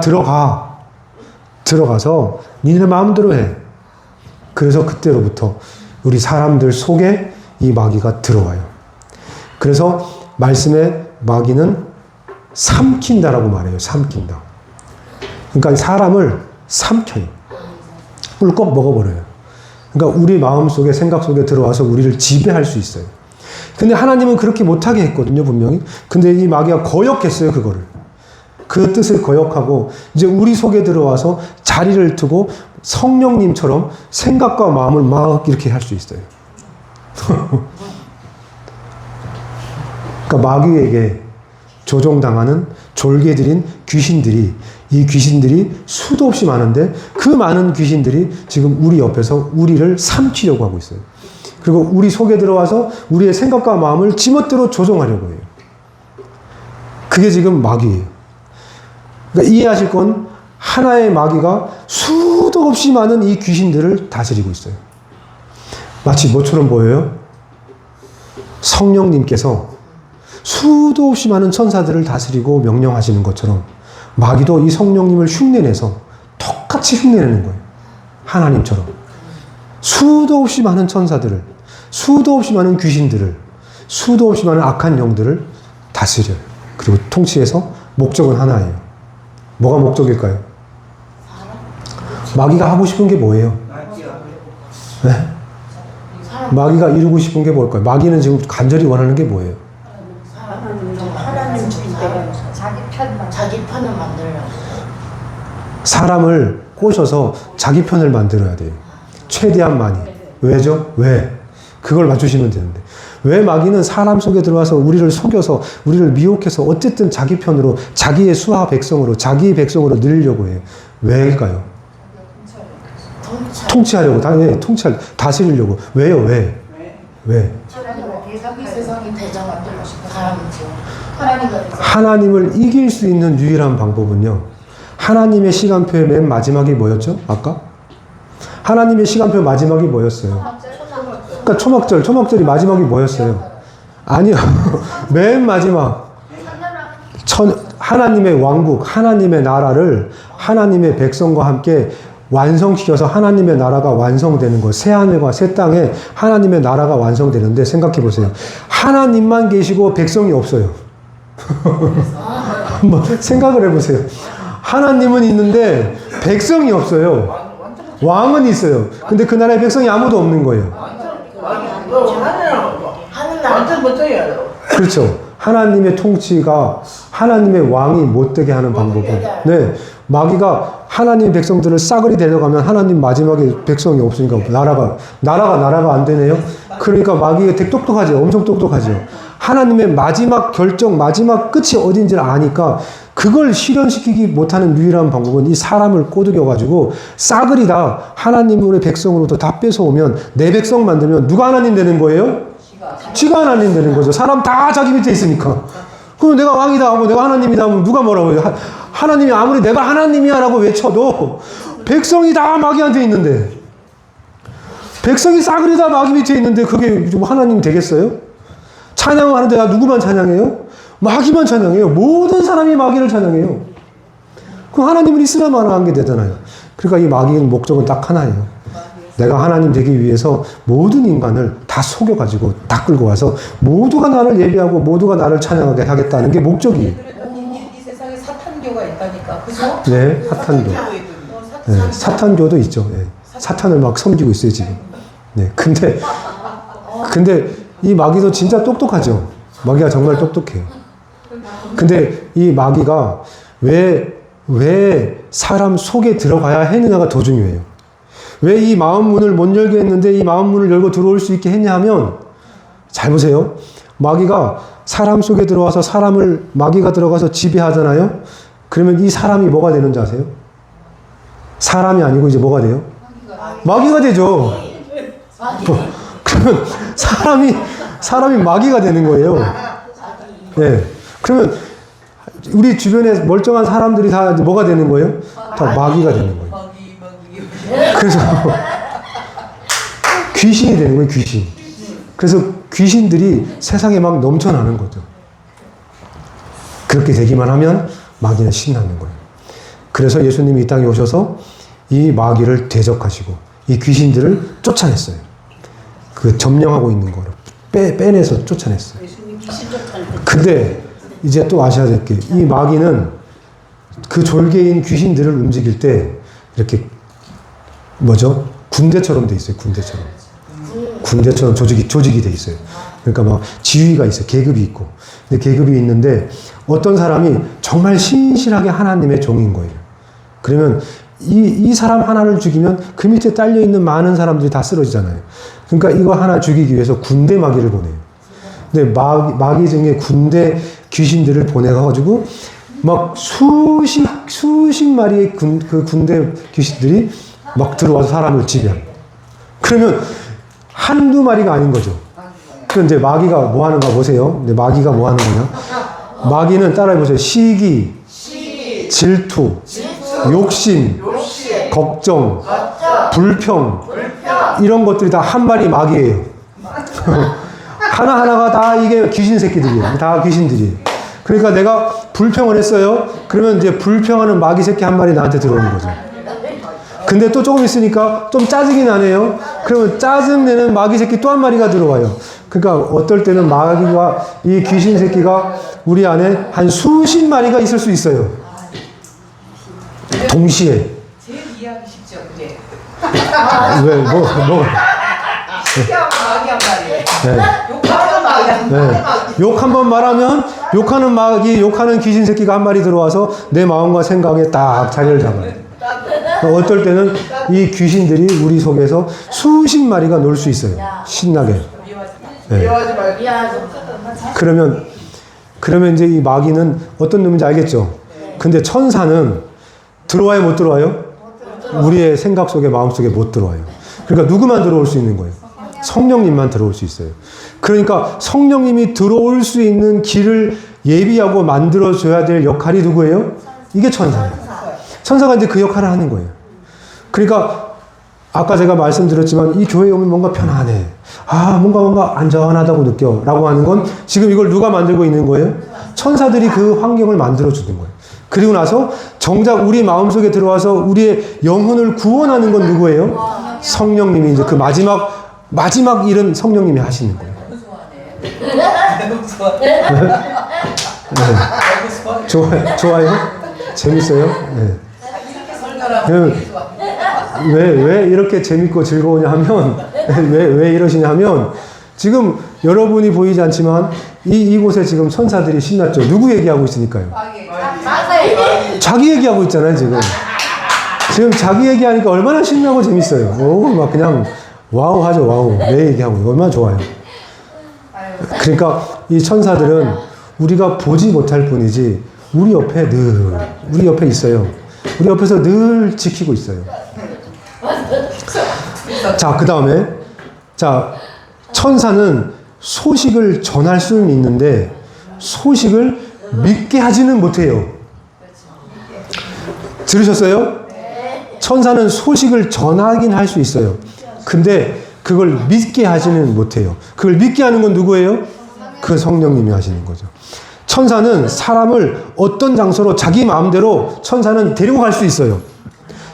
들어가서 니네 마음대로 해. 그래서 그때로부터 우리 사람들 속에 이 마귀가 들어와요. 그래서 말씀에 마귀는 삼킨다라고 말해요. 삼킨다. 그러니까 사람을 삼켜요. 꿀꺽 먹어버려요. 그러니까 우리 마음속에, 생각 속에 들어와서 우리를 지배할 수 있어요. 근데 하나님은 그렇게 못하게 했거든요, 분명히. 근데 이 마귀가 거역했어요, 그거를. 그 뜻을 거역하고 이제 우리 속에 들어와서 자리를 두고 성령님처럼 생각과 마음을 막 이렇게 할 수 있어요. 그러니까 마귀에게 조종당하는 졸개들인 귀신들이, 이 귀신들이 수도 없이 많은데 그 많은 귀신들이 지금 우리 옆에서 우리를 삼키려고 하고 있어요. 그리고 우리 속에 들어와서 우리의 생각과 마음을 지멋대로 조종하려고 해요. 그게 지금 마귀예요. 그러니까 이해하실 건 하나의 마귀가 수도 없이 많은 이 귀신들을 다스리고 있어요. 마치 뭐처럼 보여요? 성령님께서 수도 없이 많은 천사들을 다스리고 명령하시는 것처럼 마귀도 이 성령님을 흉내내서 똑같이 흉내내는 거예요. 하나님처럼. 수도 없이 많은 천사들을, 수도 없이 많은 귀신들을, 수도 없이 많은 악한 영들을 다스려요. 그리고 통치해서 목적은 하나예요. 뭐가 목적일까요? 마귀가 하고 싶은 게 뭐예요? 네? 마귀가 이루고 싶은 게 뭘까요? 마귀는 지금 간절히 원하는 게 뭐예요? 하나님 주인 때가 자기 편을 만들려고. 사람을 꼬셔서 자기 편을 만들어야 돼요. 최대한 많이. 왜죠? 왜? 그걸 맞추시면 되는데. 왜 마귀는 사람 속에 들어와서 우리를 속여서 우리를 미혹해서 어쨌든 자기 편으로, 자기의 수하 백성으로, 자기의 백성으로 늘리려고 해요. 왜일까요? 통치하려고, 다스리려고. 왜요? 왜? 이 세상이 대장 만들고 싶은 사람이죠. 하나님을 이길 수 있는 유일한 방법은요, 하나님의 시간표의 맨 마지막이 뭐였죠? 아까? 하나님의 시간표 마지막이 뭐였어요? 그러니까 초막절이 마지막이 뭐였어요? 아니요. 맨 마지막. 하나님의 왕국, 하나님의 나라를 하나님의 백성과 함께 완성시켜서 하나님의 나라가 완성되는 것. 새하늘과 새 땅에 하나님의 나라가 완성되는데 생각해 보세요. 하나님만 계시고 백성이 없어요. 한번 생각을 해보세요. 하나님은 있는데 백성이 없어요. 왕은 있어요. 근데 그 나라의 백성이 아무도 없는 거예요. 한 번 떠요. 그렇죠. 하나님의 통치가 하나님의 왕이 못되게 하는 방법은 네 마귀가 하나님 백성들을 싸그리 데려가면 하나님 마지막에 백성이 없으니까 나라가 안 되네요. 그러니까 마귀가 되게 똑똑하죠. 엄청 똑똑하죠. 하나님의 마지막 결정, 마지막 끝이 어딘지를 아니까 그걸 실현시키기 못하는 유일한 방법은 이 사람을 꼬드겨가지고 싸그리 다 하나님의 백성으로부터 다 뺏어오면 내 백성 만들면 누가 하나님 되는 거예요? 지가 하나님 되는 거죠. 사람 다 자기 밑에 있으니까. 그럼 내가 왕이다 하고 내가 하나님이다 하면 누가 뭐라고 해요? 하나님이 아무리 내가 하나님이야 라고 외쳐도 백성이 다 마귀한테 있는데 백성이 싸그리 다 마귀 밑에 있는데 그게 좀 하나님 되겠어요? 찬양을 하는데 나 누구만 찬양해요? 마귀만 찬양해요. 모든 사람이 마귀를 찬양해요. 그럼 하나님은 있으나 마나 한 게 되잖아요. 그러니까 이 마귀의 목적은 딱 하나예요. 내가 하나님 되기 위해서 모든 인간을 다 속여가지고 다 끌고 와서 모두가 나를 예배하고 모두가 나를 찬양하게 하겠다는 게 목적이에요. 이 세상에 사탄교가 있다니까, 그죠? 네, 사탄교. 네, 사탄교도 있죠. 네, 사탄을 막 섬기고 있어요, 지금. 네, 근데 이 마귀도 진짜 똑똑하죠. 마귀가 정말 똑똑해요. 근데 이 마귀가 왜 사람 속에 들어가야 했느냐가 더 중요해요. 왜 이 마음 문을 못 열게 했는데 이 마음 문을 열고 들어올 수 있게 했냐 하면 잘 보세요. 마귀가 사람 속에 들어와서 마귀가 들어가서 지배하잖아요. 그러면 이 사람이 뭐가 되는지 아세요? 사람이 아니고 이제 뭐가 돼요? 마귀가 되죠. 그러면 사람이 마귀가 되는 거예요. 네. 그러면 우리 주변에 멀쩡한 사람들이 다 뭐가 되는 거예요? 다 마귀가 되는 거예요. 그래서 귀신이 되는 거예요, 귀신. 그래서 귀신들이 세상에 막 넘쳐나는 거죠. 그렇게 되기만 하면 마귀는 신나는 거예요. 그래서 예수님이 이 땅에 오셔서 이 마귀를 대적하시고 이 귀신들을 쫓아냈어요. 그 점령하고 있는 거를 빼내서 쫓아냈어요. 근데 이제 또 아셔야 될 게 이 마귀는 그 졸개인 귀신들을 움직일 때 이렇게 뭐죠? 군대처럼 돼 있어요. 군대처럼 조직이 돼 있어요. 그러니까 막 지휘가 있어요. 계급이 있고. 근데 계급이 있는데 어떤 사람이 정말 신실하게 하나님의 종인 거예요. 그러면 이 사람 하나를 죽이면 그 밑에 딸려 있는 많은 사람들이 다 쓰러지잖아요. 그러니까 이거 하나 죽이기 위해서 군대 마귀를 보내요. 근데 마귀 중에 군대 귀신들을 보내가지고 막 수십 마리의 그 군대 귀신들이 막 들어와서 사람을 지배합니다. 그러면 한두 마리가 아닌 거죠. 그런데 마귀가 뭐 하는가 보세요. 근데 마귀가 뭐 하는 거냐? 마귀는 따라해보세요. 시기, 질투, 욕심, 걱정, 불평, 이런 것들이 다 한 마리 마귀예요. 하나하나가 다 이게 귀신 새끼들이에요. 다 귀신들이에요. 그러니까 내가 불평을 했어요. 그러면 이제 불평하는 마귀 새끼 한 마리 나한테 들어오는 거죠. 근데 또 조금 있으니까 좀 짜증이 나네요. 그러면 짜증내는 마귀 새끼 또 한 마리가 들어와요. 그러니까 어떨 때는 마귀가 이 귀신 새끼가 우리 안에 한 수십 마리가 있을 수 있어요. 동시에. 제일 이해하기 쉽죠, 그게. 왜, 뭐. 마귀 한 마리. 네. 욕하는 마귀. 네. 욕 한 번 말하면 욕하는 마귀, 욕하는 귀신 새끼가 한 마리 들어와서 내 마음과 생각에 딱 자리를 잡아요. 어떨 때는 이 귀신들이 우리 속에서 수십 마리가 놀 수 있어요. 신나게. 네. 그러면 이제 이 마귀는 어떤 놈인지 알겠죠? 근데 천사는 들어와요, 못 들어와요? 우리의 생각 속에, 마음 속에 못 들어와요. 그러니까 누구만 들어올 수 있는 거예요? 성령님만 들어올 수 있어요. 그러니까 성령님이 들어올 수 있는 길을 예비하고 만들어줘야 될 역할이 누구예요? 이게 천사예요. 천사가 이제 그 역할을 하는 거예요. 그러니까 아까 제가 말씀드렸지만 이 교회에 오면 뭔가 편안해. 뭔가 안전하다고 느껴. 라고 하는 건 지금 이걸 누가 만들고 있는 거예요? 천사들이 그 환경을 만들어주는 거예요. 그리고 나서 정작 우리 마음속에 들어와서 우리의 영혼을 구원하는 건 누구예요? 성령님이 이제 그 마지막 일은 성령님이 하시는 거예요. 네. 좋아요? 재밌어요? 네. 왜 이렇게 재밌고 즐거우냐 하면, 왜 이러시냐 하면, 지금 여러분이 보이지 않지만 이곳에 지금 천사들이 신났죠. 누구 얘기하고 있으니까요? 맞아요. 자기 얘기하고 있잖아요, 지금. 지금 자기 얘기하니까 얼마나 신나고 재밌어요. 오, 막 그냥 와우 하죠, 와우. 내 얘기하고 얼마나 좋아요. 그러니까 이 천사들은 우리가 보지 못할 뿐이지 우리 옆에 있어요. 우리 옆에서 늘 지키고 있어요. 자, 그 다음에 자, 천사는 소식을 전할 수는 있는데 소식을 믿게 하지는 못해요. 들으셨어요? 천사는 소식을 전하긴 할 수 있어요. 근데 그걸 믿게 하지는 못해요. 그걸 믿게 하는 건 누구예요? 그 성령님이 하시는 거죠. 천사는 사람을 어떤 장소로 자기 마음대로 천사는 데리고 갈 수 있어요.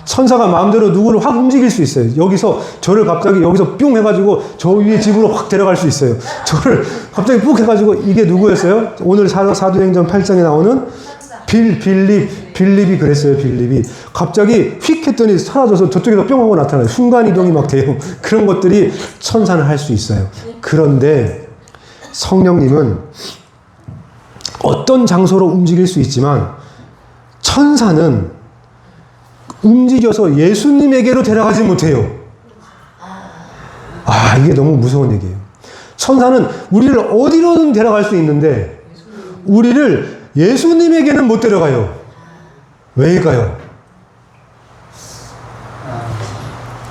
천사가 마음대로 누구를 확 움직일 수 있어요. 여기서 저를 갑자기 여기서 뿅 해가지고 저 위에 집으로 확 데려갈 수 있어요. 저를 갑자기 푹 해가지고 이게 누구였어요? 오늘 사도행전 8장에 나오는 빌립이 그랬어요. 빌립이 갑자기 휙 했더니 사라져서 저쪽에서 뿅 하고 나타나요. 순간이동이 막 돼요. 그런 것들이 천사는 할 수 있어요. 그런데 성령님은 어떤 장소로 움직일 수 있지만 천사는 움직여서 예수님에게로 데려가지 못해요. 아, 이게 너무 무서운 얘기예요. 천사는 우리를 어디로든 데려갈 수 있는데 우리를 예수님에게는 못 데려가요. 왜일까요?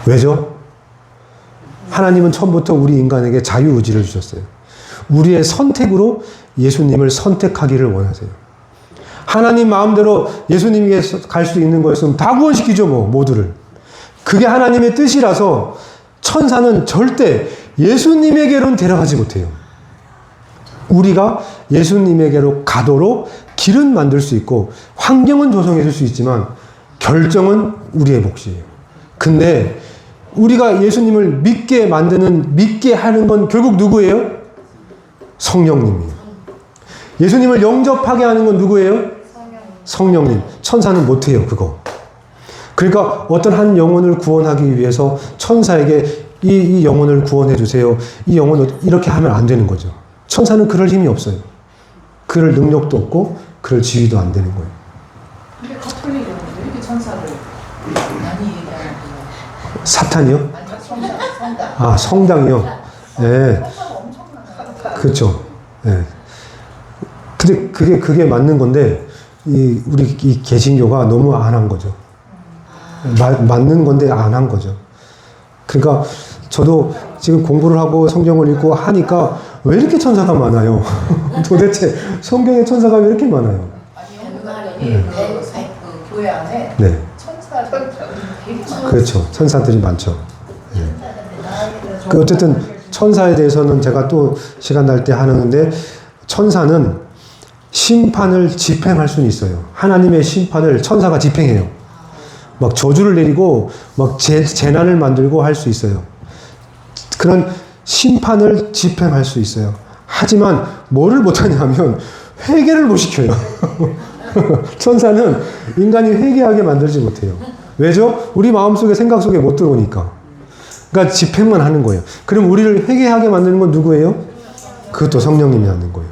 왜죠? 하나님은 처음부터 우리 인간에게 자유의지를 주셨어요. 우리의 선택으로 예수님을 선택하기를 원하세요. 하나님 마음대로 예수님에게 갈 수 있는 거였으면 다 구원시키죠, 모두를. 그게 하나님의 뜻이라서 천사는 절대 예수님에게로는 데려가지 못해요. 우리가 예수님에게로 가도록 길은 만들 수 있고 환경은 조성해 줄 수 있지만 결정은 우리의 몫이에요. 근데 우리가 예수님을 믿게 하는 건 결국 누구예요? 성령님이에요. 예수님을 영접하게 하는 건 누구예요? 성령님. 천사는 못해요, 그거. 그러니까 어떤 한 영혼을 구원하기 위해서 천사에게 이 영혼을 구원해 주세요. 이 영혼을 이렇게 하면 안 되는 거죠. 천사는 그럴 힘이 없어요. 그럴 능력도 없고 그럴 지위도 안 되는 거예요. 근데 가톨릭은 왜 이렇게 천사를 많이 얘기하는 거예요? 사탄이요? 성당. 아, 성당이요? 네. 그렇죠. 네. 근데 그게 맞는 건데, 우리 이 개신교가 너무 안 한 거죠. 맞는 건데 안 한 거죠. 그러니까 저도 지금 공부를 하고 성경을 읽고 하니까 왜 이렇게 천사가 많아요? 도대체 성경에 천사가 왜 이렇게 많아요? 아니, 그 교회 안에 네. 천사들이 되게 많아요. 그렇죠. 천사들이 많죠. 네. 어쨌든 천사에 대해서는 제가 또 시간 날 때 하는데 천사는 심판을 집행할 수는 있어요. 하나님의 심판을 천사가 집행해요. 막 저주를 내리고 막 재난을 만들고 할 수 있어요. 그런 심판을 집행할 수 있어요. 하지만 뭐를 못하냐면 회개를 못 시켜요. 천사는 인간이 회개하게 만들지 못해요. 왜죠? 우리 마음속에 생각 속에 못 들어오니까. 그러니까 집행만 하는 거예요. 그럼 우리를 회개하게 만드는 건 누구예요? 그것도 성령님이 하는 거예요.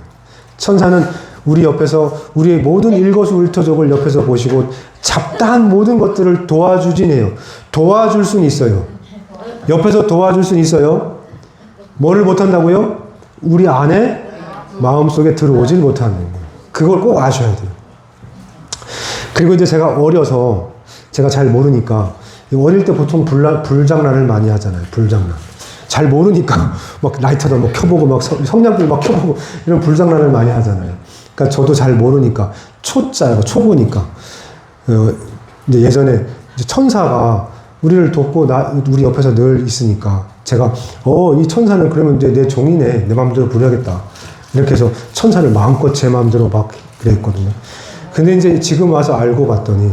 천사는 우리 옆에서 우리의 모든 일거수일투족을 옆에서 보시고 잡다한 모든 것들을 도와주진 해요. 도와줄 수는 있어요. 옆에서 도와줄 수는 있어요. 뭐를 못한다고요? 우리 안에 마음속에 들어오질 못하는 거예요. 그걸 꼭 아셔야 돼요. 그리고 이제 제가 어려서 제가 잘 모르니까 어릴 때 보통 불장난을 많이 하잖아요. 불장난. 잘 모르니까 막 라이터도 막 켜보고 막 성냥불 막 켜보고 이런 불장난을 많이 하잖아요. 그러니까 저도 잘 모르니까 초보니까 이제 예전에 이제 천사가 우리를 돕고 우리 옆에서 늘 있으니까 제가 이 천사는 그러면 이제 내 종이네, 내 마음대로 부려야겠다 이렇게 해서 천사를 마음껏 제 마음대로 막 그랬거든요. 근데 이제 지금 와서 알고 봤더니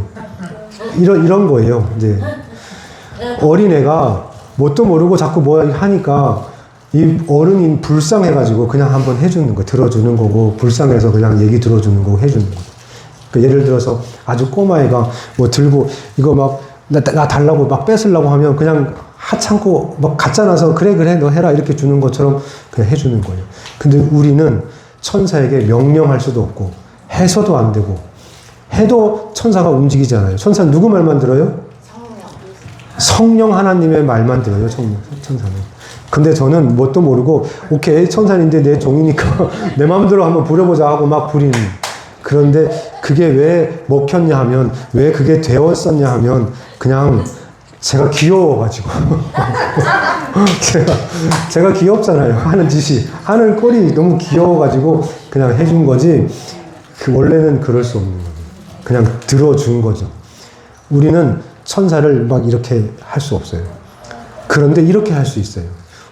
이런 거예요. 이제 어린애가 뭣도 모르고 자꾸 뭐 하니까 이 어른이 불쌍해가지고 그냥 한번 해주는 거예요. 들어주는 거고, 불쌍해서 그냥 얘기 들어주는 거고 해주는 거죠. 그러니까 예를 들어서 아주 꼬마애가 뭐 들고 이거 막 나 달라고 막 뺏으려고 하면 그냥 하찮고 막 갖다 놔서 그래 너 해라 이렇게 주는 것처럼 그냥 해주는 거예요. 근데 우리는 천사에게 명령할 수도 없고 해서도 안 되고 해도 천사가 움직이잖아요. 천사는 누구 말만 들어요? 성령 하나님의 말만 들어요. 천사는. 근데 저는 뭣도 모르고 오케이 천사인데 내 종이니까 내 마음대로 한번 부려보자 하고 막 부리는. 그런데 그게 왜 먹혔냐 하면 왜 그게 되었었냐 하면 그냥 제가 귀여워가지고 제가 귀엽잖아요. 하는 짓이 하는 꼴이 너무 귀여워가지고 그냥 해준 거지. 그 원래는 그럴 수 없는 거예요. 그냥 들어준 거죠. 우리는 천사를 막 이렇게 할 수 없어요. 그런데 이렇게 할 수 있어요.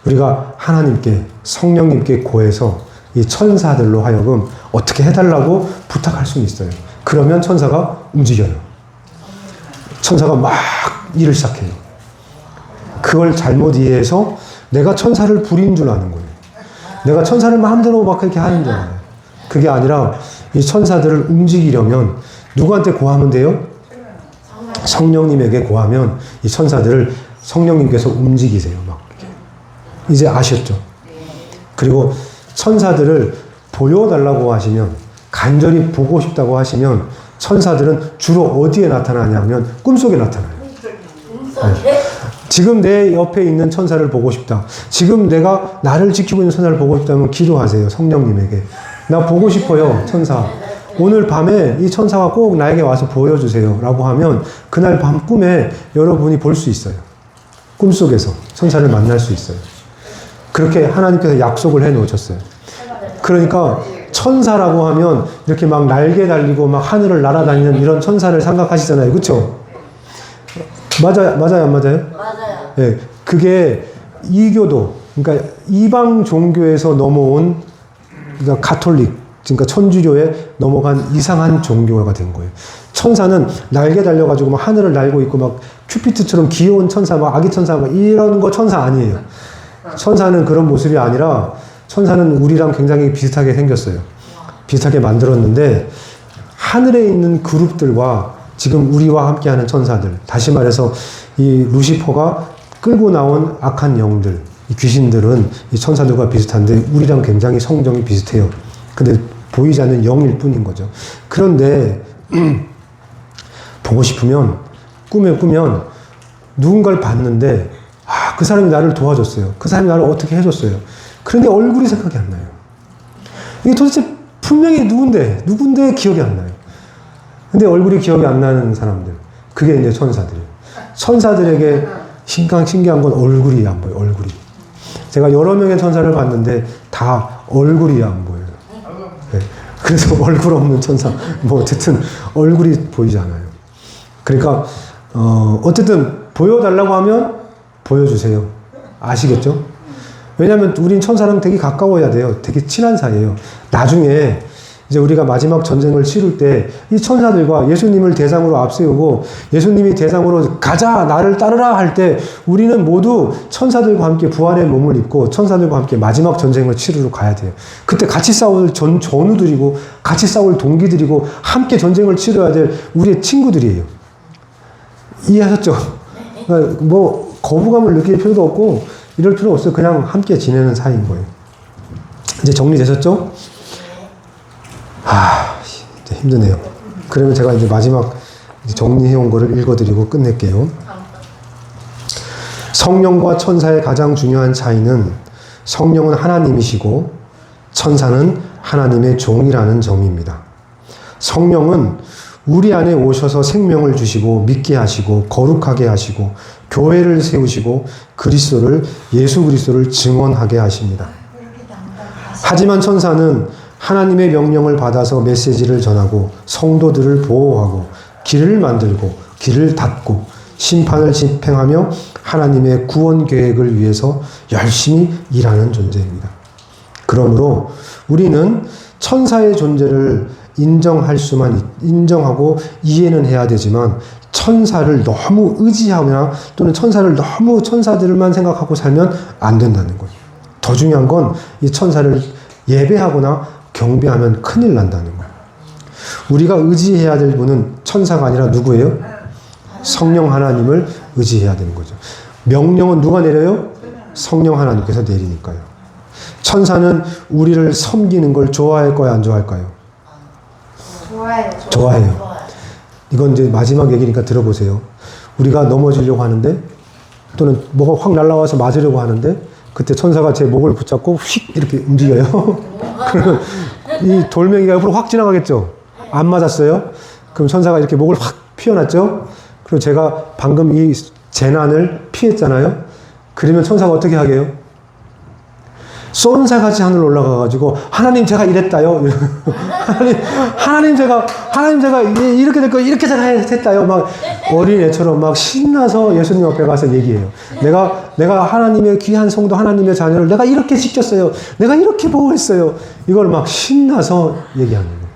우리가 하나님께 성령님께 고해서 이 천사들로 하여금 어떻게 해달라고 부탁할 수 있어요. 그러면 천사가 움직여요. 천사가 막 일을 시작해요. 그걸 잘못 이해해서 내가 천사를 부린 줄 아는 거예요. 내가 천사를 마음대로 막 그렇게 하는 줄 알아요. 그게 아니라 이 천사들을 움직이려면 누구한테 고하면 돼요? 성령님에게 고하면 이 천사들을 성령님께서 움직이세요. 막 이렇게. 이제 아셨죠? 그리고 천사들을 보여달라고 하시면 간절히 보고 싶다고 하시면 천사들은 주로 어디에 나타나냐면 꿈속에 나타나요. 네. 지금 내 옆에 있는 천사를 보고 싶다. 지금 내가 나를 지키고 있는 천사를 보고 싶다면 기도하세요. 성령님에게. 나 보고 싶어요. 천사. 오늘 밤에 이 천사가 꼭 나에게 와서 보여주세요. 라고 하면 그날 밤 꿈에 여러분이 볼 수 있어요. 꿈속에서 천사를 만날 수 있어요. 그렇게 하나님께서 약속을 해 놓으셨어요. 그러니까 천사라고 하면 이렇게 막 날개 달리고 막 하늘을 날아다니는 이런 천사를 생각하시잖아요. 그렇죠? 맞아요, 안 맞아요? 맞아요. 예, 그게 이교도, 그러니까 이방 종교에서 넘어온, 그러니까 가톨릭, 그러니까 천주교에 넘어간 이상한 종교가 된 거예요. 천사는 날개 달려가지고 막 하늘을 날고 있고 막 큐피트처럼 귀여운 천사, 막 아기 천사, 막 이런 거 천사 아니에요. 천사는 그런 모습이 아니라 천사는 우리랑 굉장히 비슷하게 생겼어요. 비슷하게 만들었는데 하늘에 있는 그룹들과 지금 우리와 함께하는 천사들, 다시 말해서 이 루시퍼가 끌고 나온 악한 영들, 이 귀신들은 이 천사들과 비슷한데 우리랑 굉장히 성정이 비슷해요. 근데 보이지 않는 영일 뿐인 거죠. 그런데 보고 싶으면 꿈에 꾸면 누군가를 봤는데 그 사람이 나를 도와줬어요. 그 사람이 나를 어떻게 해줬어요. 그런데 얼굴이 생각이 안 나요. 이게 도대체 분명히 누군데 기억이 안 나요. 근데 얼굴이 기억이 안 나는 사람들. 그게 이제 천사들이에요. 천사들에게 신기한 건 얼굴이 안 보여요. 얼굴이. 제가 여러 명의 천사를 봤는데 다 얼굴이 안 보여요. 네. 그래서 얼굴 없는 천사. 뭐 어쨌든 얼굴이 보이지 않아요. 그러니까 어쨌든 보여달라고 하면 보여주세요. 아시겠죠? 왜냐하면 우린 천사랑 되게 가까워야 돼요. 되게 친한 사이예요. 나중에 이제 우리가 마지막 전쟁을 치를 때 이 천사들과 예수님을 대상으로 앞세우고 예수님이 대상으로 가자 나를 따르라 할 때 우리는 모두 천사들과 함께 부활의 몸을 입고 천사들과 함께 마지막 전쟁을 치르러 가야 돼요. 그때 같이 싸울 전우들이고 같이 싸울 동기들이고 함께 전쟁을 치러야 될 우리의 친구들이에요. 이해하셨죠? 그러니까 뭐 거부감을 느낄 필요도 없고 이럴 필요 없어요. 그냥 함께 지내는 사이인 거예요. 이제 정리되셨죠? 이제 힘드네요. 그러면 제가 이제 마지막 정리해온 거를 읽어드리고 끝낼게요. 성령과 천사의 가장 중요한 차이는 성령은 하나님이시고 천사는 하나님의 종이라는 점입니다. 성령은 우리 안에 오셔서 생명을 주시고 믿게 하시고 거룩하게 하시고 교회를 세우시고 예수 그리스도를 증언하게 하십니다. 하지만 천사는 하나님의 명령을 받아서 메시지를 전하고 성도들을 보호하고 길을 만들고 길을 닫고 심판을 집행하며 하나님의 구원 계획을 위해서 열심히 일하는 존재입니다. 그러므로 우리는 천사의 존재를 인정하고 이해는 해야 되지만 천사를 너무 의지하거나 또는 천사들만 생각하고 살면 안 된다는 거예요. 더 중요한 건 이 천사를 예배하거나 경배하면 큰일 난다는 거예요. 우리가 의지해야 될 분은 천사가 아니라 누구예요? 성령 하나님을 의지해야 되는 거죠. 명령은 누가 내려요? 성령 하나님께서 내리니까요. 천사는 우리를 섬기는 걸 좋아할까요? 안 좋아할까요? 좋아요. 좋아해요. 이건 이제 마지막 얘기니까 들어보세요. 우리가 넘어지려고 하는데 또는 뭐가 확 날아와서 맞으려고 하는데 그때 천사가 제 목을 붙잡고 휙 이렇게 움직여요. 그러면 이 돌멩이가 옆으로 확 지나가겠죠. 안 맞았어요. 그럼 천사가 이렇게 목을 확 피워놨죠. 그리고 제가 방금 이 재난을 피했잖아요. 그러면 천사가 어떻게 하게요? 쏜새같이 하늘 올라가가지고 하나님 제가 이랬다요. 하나님 제가 이렇게 됐고 이렇게 제가 했다요. 막 어린애처럼 막 신나서 예수님 앞에 가서 얘기해요. 내가 하나님의 귀한 성도 하나님의 자녀를 내가 이렇게 지켰어요. 내가 이렇게 보호했어요. 이걸 막 신나서 얘기하는 거예요.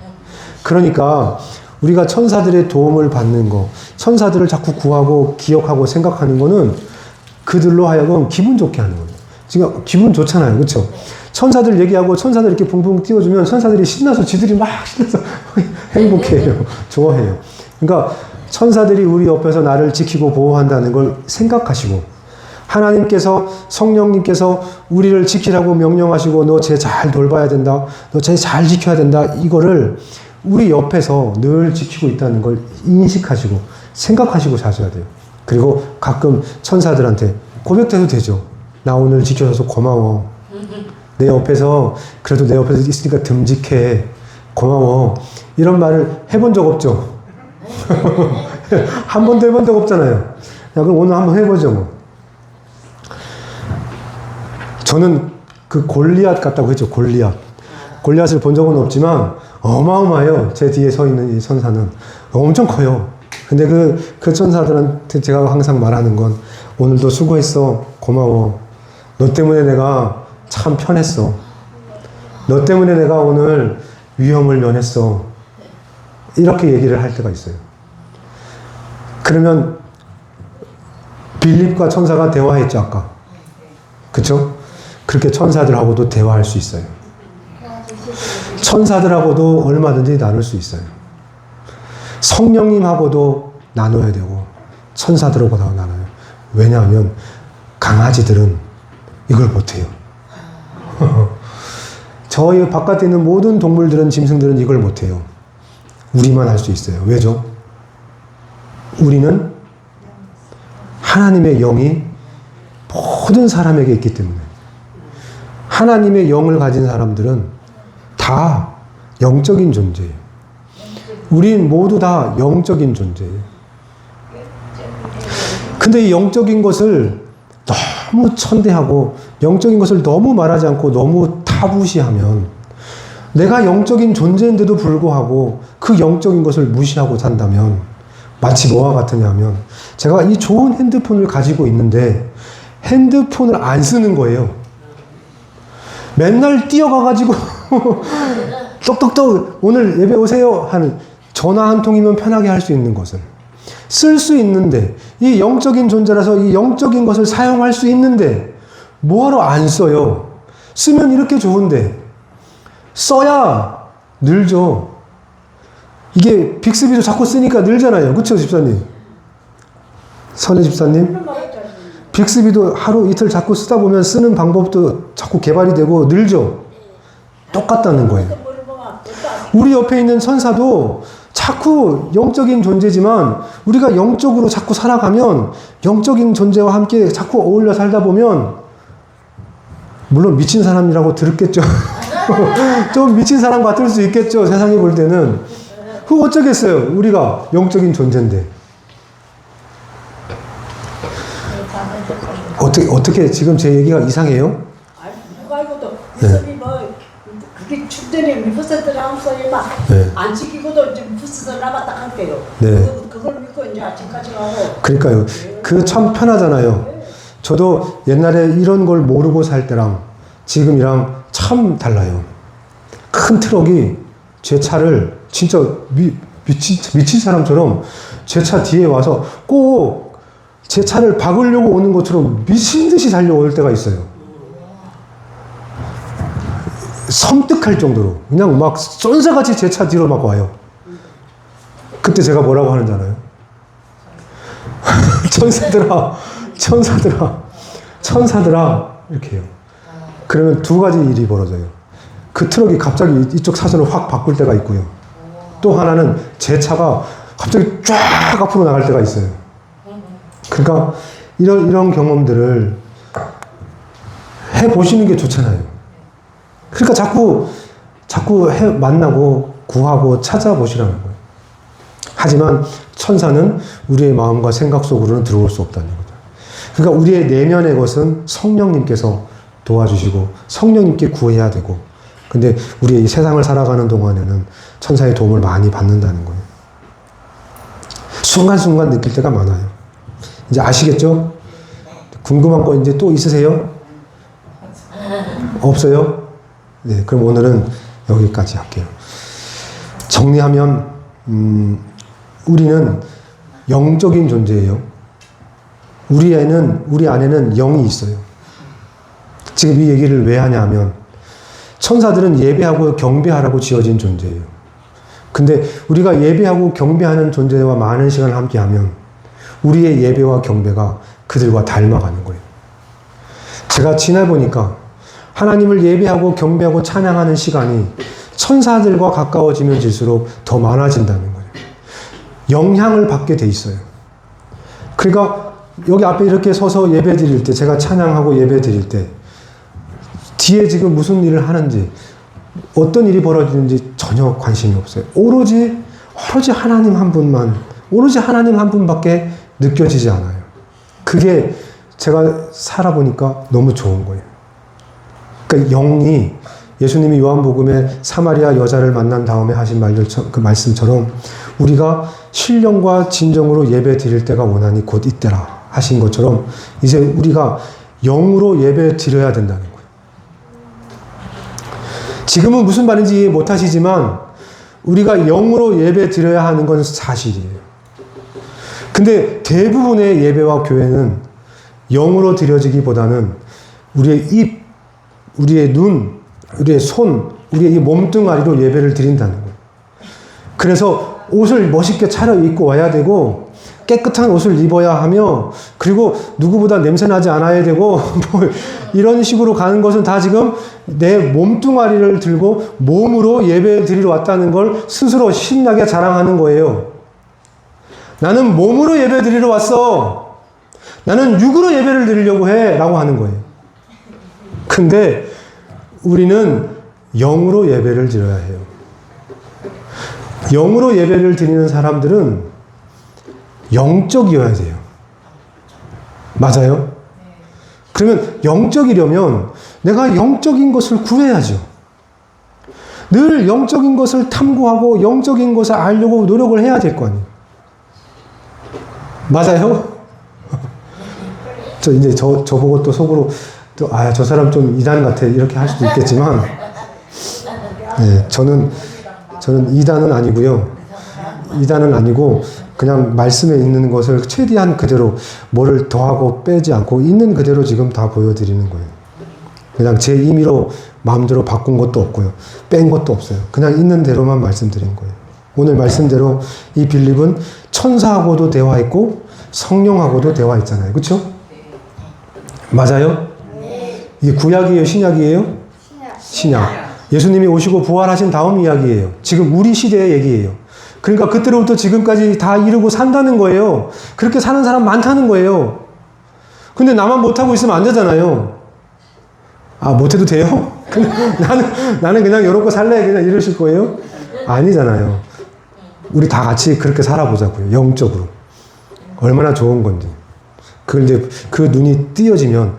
그러니까 우리가 천사들의 도움을 받는 거, 천사들을 자꾸 구하고 기억하고 생각하는 거는 그들로 하여금 기분 좋게 하는 거예요. 지금 기분 좋잖아요. 그렇죠? 천사들 얘기하고 천사들 이렇게 붕붕 띄워주면 천사들이 신나서 지들이 막 신나서 행복해요. 좋아해요. 그러니까 천사들이 우리 옆에서 나를 지키고 보호한다는 걸 생각하시고 하나님께서 성령님께서 우리를 지키라고 명령하시고 너 쟤 잘 돌봐야 된다. 너 쟤 잘 지켜야 된다. 이거를 우리 옆에서 늘 지키고 있다는 걸 인식하시고 생각하시고 사셔야 돼요. 그리고 가끔 천사들한테 고백도 되죠. 나 오늘 지켜줘서 고마워. 내 옆에서 그래도 내 옆에서 있으니까 듬직해. 고마워. 이런 말을 해본 적 없죠? 한 번도 해본 적 없잖아요. 야, 그럼 오늘 한번 해보죠. 뭐. 저는 그 골리앗 같다고 했죠. 골리앗을 본 적은 없지만 어마어마해요. 제 뒤에 서 있는 이 천사는 엄청 커요. 근데 그 천사들한테 제가 항상 말하는 건 오늘도 수고했어. 고마워. 너 때문에 내가 참 편했어. 너 때문에 내가 오늘 위험을 면했어. 이렇게 얘기를 할 때가 있어요. 그러면 빌립과 천사가 대화했죠, 아까. 그쵸? 그렇게 천사들하고도 대화할 수 있어요. 천사들하고도 얼마든지 나눌 수 있어요. 성령님하고도 나눠야 되고 천사들하고도 나눠요. 왜냐하면 강아지들은 이걸 못해요. 저희 바깥에 있는 모든 동물들은 짐승들은 이걸 못해요. 우리만 할 수 있어요. 왜죠? 우리는 하나님의 영이 모든 사람에게 있기 때문에 하나님의 영을 가진 사람들은 다 영적인 존재예요. 우린 모두 다 영적인 존재예요. 근데 이 영적인 것을 너무 천대하고 영적인 것을 너무 말하지 않고 너무 타부시하면 내가 영적인 존재인데도 불구하고 그 영적인 것을 무시하고 산다면 마치 뭐와 같으냐면 제가 이 좋은 핸드폰을 가지고 있는데 핸드폰을 안 쓰는 거예요. 맨날 뛰어가가지고 똑똑똑 오늘 예배 오세요 하는 전화 한 통이면 편하게 할 수 있는 것을 쓸 수 있는데 이 영적인 존재라서 이 영적인 것을 사용할 수 있는데 뭐하러 안 써요? 쓰면 이렇게 좋은데 써야 늘죠. 이게 빅스비도 자꾸 쓰니까 늘잖아요. 그렇죠, 집사님? 선혜 집사님? 빅스비도 하루 이틀 자꾸 쓰다 보면 쓰는 방법도 자꾸 개발이 되고 늘죠. 똑같다는 거예요. 우리 옆에 있는 천사도 자꾸 영적인 존재지만 우리가 영적으로 자꾸 살아가면 영적인 존재와 함께 자꾸 어울려 살다 보면 물론 미친 사람이라고 들었겠죠. 좀 미친 사람 같을 수 있겠죠. 세상이 볼 때는. 그거 어쩌겠어요. 우리가 영적인 존재인데. 어떻게 지금 제 얘기가 이상해요? 아니, 누가 알고도 네. 뭐 그게 충전이 리포스트 나왔어요. 막 안 지키고도 이제 리포스트 남았다 할게요. 네. 그걸 믿고 이제 아직까지 가고. 그러니까요. 그 참 편하잖아요. 저도 옛날에 이런 걸 모르고 살 때랑 지금이랑 참 달라요. 큰 트럭이 제 차를 진짜 미친 사람처럼 제 차 뒤에 와서 꼭 제 차를 박으려고 오는 것처럼 미친 듯이 달려올 때가 있어요. 섬뜩할 정도로 그냥 막 쏜새같이 제 차 뒤로 막 와요. 그때 제가 뭐라고 하는지 알아요? 천사들아 천사들아 이렇게 해요. 그러면 두 가지 일이 벌어져요. 그 트럭이 갑자기 이쪽 사선을 확 바꿀 때가 있고요. 또 하나는 제 차가 갑자기 쫙 앞으로 나갈 때가 있어요. 그러니까 이런 경험들을 해보시는 게 좋잖아요. 그러니까 자꾸 만나고 구하고 찾아보시라는 거예요. 하지만 천사는 우리의 마음과 생각 속으로는 들어올 수 없다는 거죠. 그러니까 우리의 내면의 것은 성령님께서 도와주시고 성령님께 구해야 되고, 근데 우리의 이 세상을 살아가는 동안에는 천사의 도움을 많이 받는다는 거예요. 순간순간 느낄 때가 많아요. 이제 아시겠죠? 궁금한 거 이제 또 있으세요? 없어요? 네, 그럼 오늘은 여기까지 할게요. 정리하면, 우리는 영적인 존재예요. 우리 안에는 영이 있어요. 지금 이 얘기를 왜 하냐 하면, 천사들은 예배하고 경배하라고 지어진 존재예요. 근데 우리가 예배하고 경배하는 존재와 많은 시간을 함께하면 우리의 예배와 경배가 그들과 닮아가는 거예요. 제가 지나보니까 하나님을 예배하고 경배하고 찬양하는 시간이 천사들과 가까워지면 질수록 더 많아진다는 거예요. 영향을 받게 돼 있어요. 그러니까 여기 앞에 이렇게 서서 예배 드릴 때, 제가 찬양하고 예배 드릴 때 뒤에 지금 무슨 일을 하는지, 어떤 일이 벌어지는지 전혀 관심이 없어요. 오로지 하나님 한 분만, 오로지 하나님 한 분밖에 느껴지지 않아요. 그게 제가 살아보니까 너무 좋은 거예요. 그러니까 영이, 예수님이 요한복음에 사마리아 여자를 만난 다음에 하신 그 말씀처럼 우리가 신령과 진정으로 예배 드릴 때가 원하니 곧 이때라 하신 것처럼 이제 우리가 영으로 예배 드려야 된다는 거예요. 지금은 무슨 말인지 이해 못 하시지만 우리가 영으로 예배 드려야 하는 건 사실이에요. 근데 대부분의 예배와 교회는 영으로 드려지기보다는 우리의 입, 우리의 눈, 우리의 손, 우리의 이 몸뚱아리로 예배를 드린다는 거예요. 그래서 옷을 멋있게 차려입고 와야 되고, 깨끗한 옷을 입어야 하며, 그리고 누구보다 냄새나지 않아야 되고, 뭐 이런 식으로 가는 것은 다 지금 내 몸뚱아리를 들고 몸으로 예배 드리러 왔다는 걸 스스로 신나게 자랑하는 거예요. 나는 몸으로 예배 드리러 왔어. 나는 육으로 예배를 드리려고 해. 라고 하는 거예요. 근데 우리는 영으로 예배를 드려야 해요. 영으로 예배를 드리는 사람들은 영적이어야 돼요. 맞아요? 그러면 영적이려면 내가 영적인 것을 구해야죠. 늘 영적인 것을 탐구하고 영적인 것을 알려고 노력을 해야 될 거 아니에요. 맞아요? 저보고 또 속으로 저 사람 좀 이단 같아 이렇게 할 수도 있겠지만, 네, 저는 이단은 아니고요. 이단은 아니고 그냥 말씀에 있는 것을 최대한 그대로 뭐를 더하고 빼지 않고 있는 그대로 지금 다 보여드리는 거예요. 그냥 제 임의로 마음대로 바꾼 것도 없고요. 뺀 것도 없어요. 그냥 있는 대로만 말씀드린 거예요. 오늘 말씀대로 이 빌립은 천사하고도 대화했고 성령하고도 대화했잖아요. 그렇죠? 맞아요? 이게 구약이에요? 신약이에요? 신약. 예수님이 오시고 부활하신 다음 이야기예요. 지금 우리 시대의 얘기예요. 그러니까 그때로부터 지금까지 다 이루고 산다는 거예요. 그렇게 사는 사람 많다는 거예요. 근데 나만 못하고 있으면 안 되잖아요. 못해도 돼요? 나는 그냥 이러고 살래? 그냥 이러실 거예요? 아니잖아요. 우리 다 같이 그렇게 살아보자고요. 영적으로. 얼마나 좋은 건지. 그걸 이제 그 눈이 띄어지면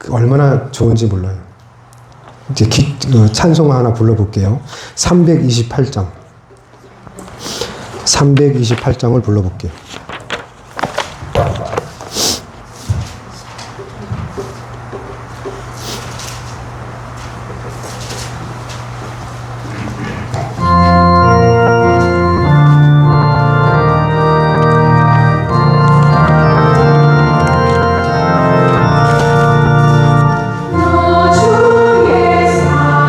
얼마나 좋은지 몰라요. 이제 찬송 하나 불러볼게요. 328장. 328장을 불러볼게요. 너 주의 사랑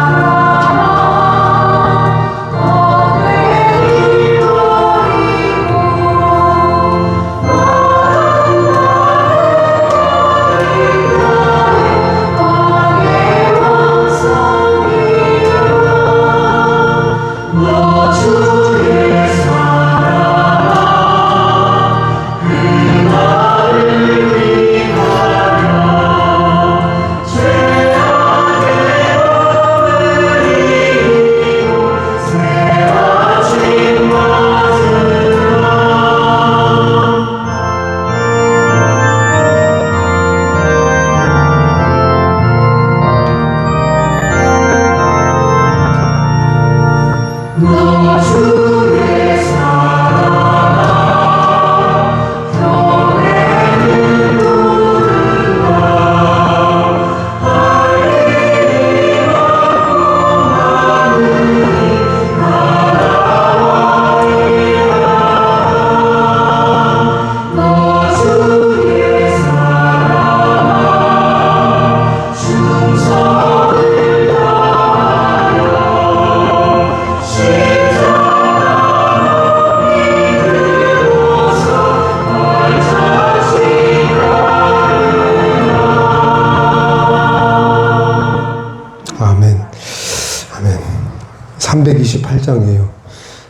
328장이에요.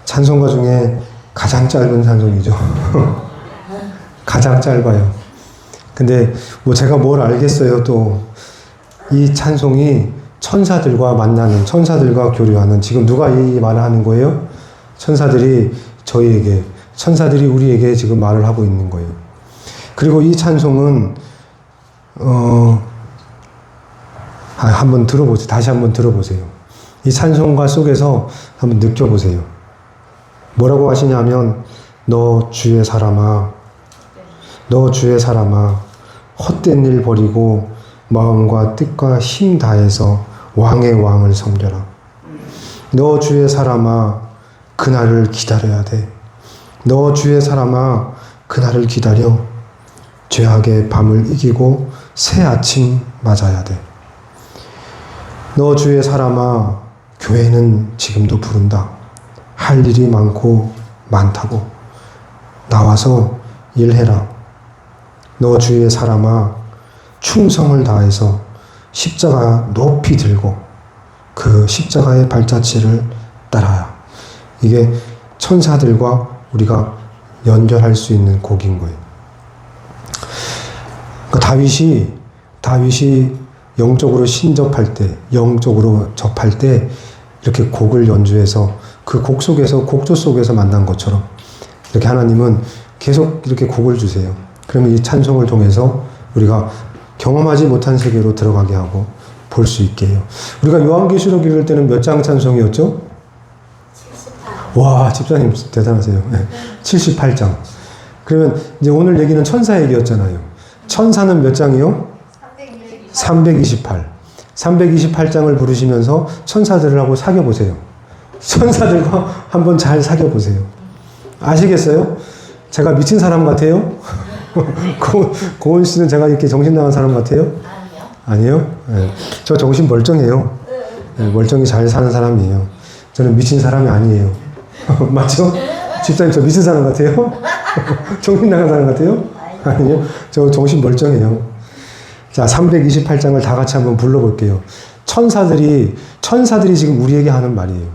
찬송가 중에 가장 짧은 찬송이죠. 가장 짧아요. 근데 뭐 제가 뭘 알겠어요. 또 이 찬송이 천사들과 만나는, 천사들과 교류하는, 지금 누가 이 말을 하는 거예요? 천사들이 저희에게, 천사들이 우리에게 지금 말을 하고 있는 거예요. 그리고 이 찬송은 한번 들어보세요. 다시 한번 들어보세요. 이 찬송가 속에서 한번 느껴보세요. 뭐라고 하시냐면, 너 주의 사람아, 너 주의 사람아, 헛된 일 버리고 마음과 뜻과 힘 다해서 왕의 왕을 섬겨라. 너 주의 사람아, 그날을 기다려야 돼. 너 주의 사람아, 그날을 기다려. 죄악의 밤을 이기고 새 아침 맞아야 돼. 너 주의 사람아, 교회는 지금도 부른다. 할 일이 많고 많다고. 나와서 일해라. 너 주의 사람아, 충성을 다해서 십자가 높이 들고 그 십자가의 발자취를 따라야. 이게 천사들과 우리가 연결할 수 있는 곡인 거예요. 그러니까 다윗이 영적으로 신접할 때, 영적으로 접할 때 이렇게 곡을 연주해서 그 곡 속에서, 곡조 속에서 만난 것처럼 이렇게 하나님은 계속 이렇게 곡을 주세요. 그러면 이 찬송을 통해서 우리가 경험하지 못한 세계로 들어가게 하고 볼 수 있게 해요. 우리가 요한계시록 읽을 때는 몇 장 찬송이었죠? 78. 와, 집사님 대단하세요. 네. 78장. 그러면 이제 오늘 얘기는 천사 얘기였잖아요. 천사는 몇 장이요? 328. 328장을 부르시면서 천사들하고 사귀어보세요. 천사들과 한번 잘 사귀어보세요. 아시겠어요? 제가 미친 사람 같아요? 고은 씨는 제가 이렇게 정신 나간 사람 같아요? 아니요. 네. 저 정신 멀쩡해요. 네, 멀쩡히 잘 사는 사람이에요. 저는 미친 사람이 아니에요. 맞죠? 집사님 저 미친 사람 같아요? 정신 나간 사람 같아요? 아니요. 저 정신 멀쩡해요. 자, 328장을 다 같이 한번 불러볼게요. 천사들이 지금 우리에게 하는 말이에요.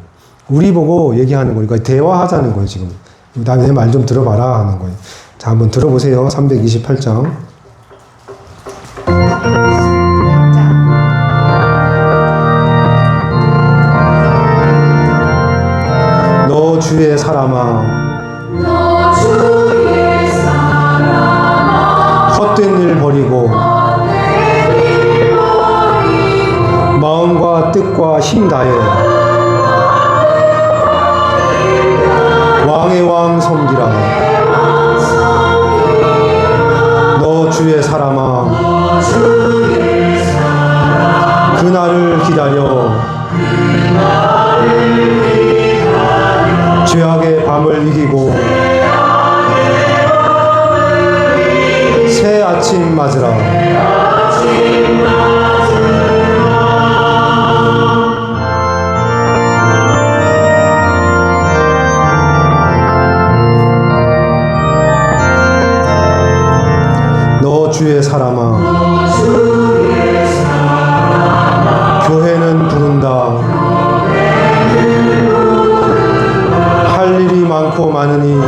우리 보고 얘기하는 거니까 대화하자는 거예요, 지금. 나 내 말 좀 들어봐라 하는 거예요. 자, 한번 들어보세요. 328장. 너 주의 사람아, 너 주의 사람아, 헛된 일 버리고 마음과 뜻과 힘 다해 왕의 왕 섬기라. 너 주의 사람아, 그날을 기다려. 죄악의 밤을 이기고 새 아침 맞으라. 너 주의 사람아, 교회는 부른다. 할 일이 많고 많으니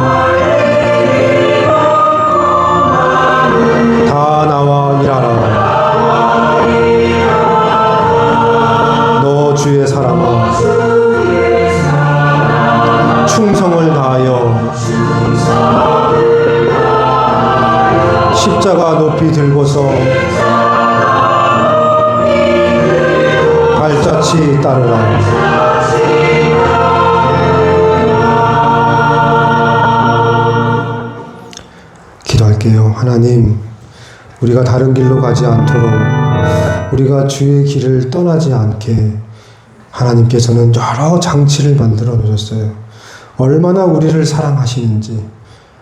다 나와 일하라. 너 주의 사람아, 충성을 다하여 십자가 높이 들고서 발자취 따르라. 기도할게요. 하나님, 우리가 다른 길로 가지 않도록, 우리가 주의 길을 떠나지 않게 하나님께서는 여러 장치를 만들어 놓으셨어요. 얼마나 우리를 사랑하시는지,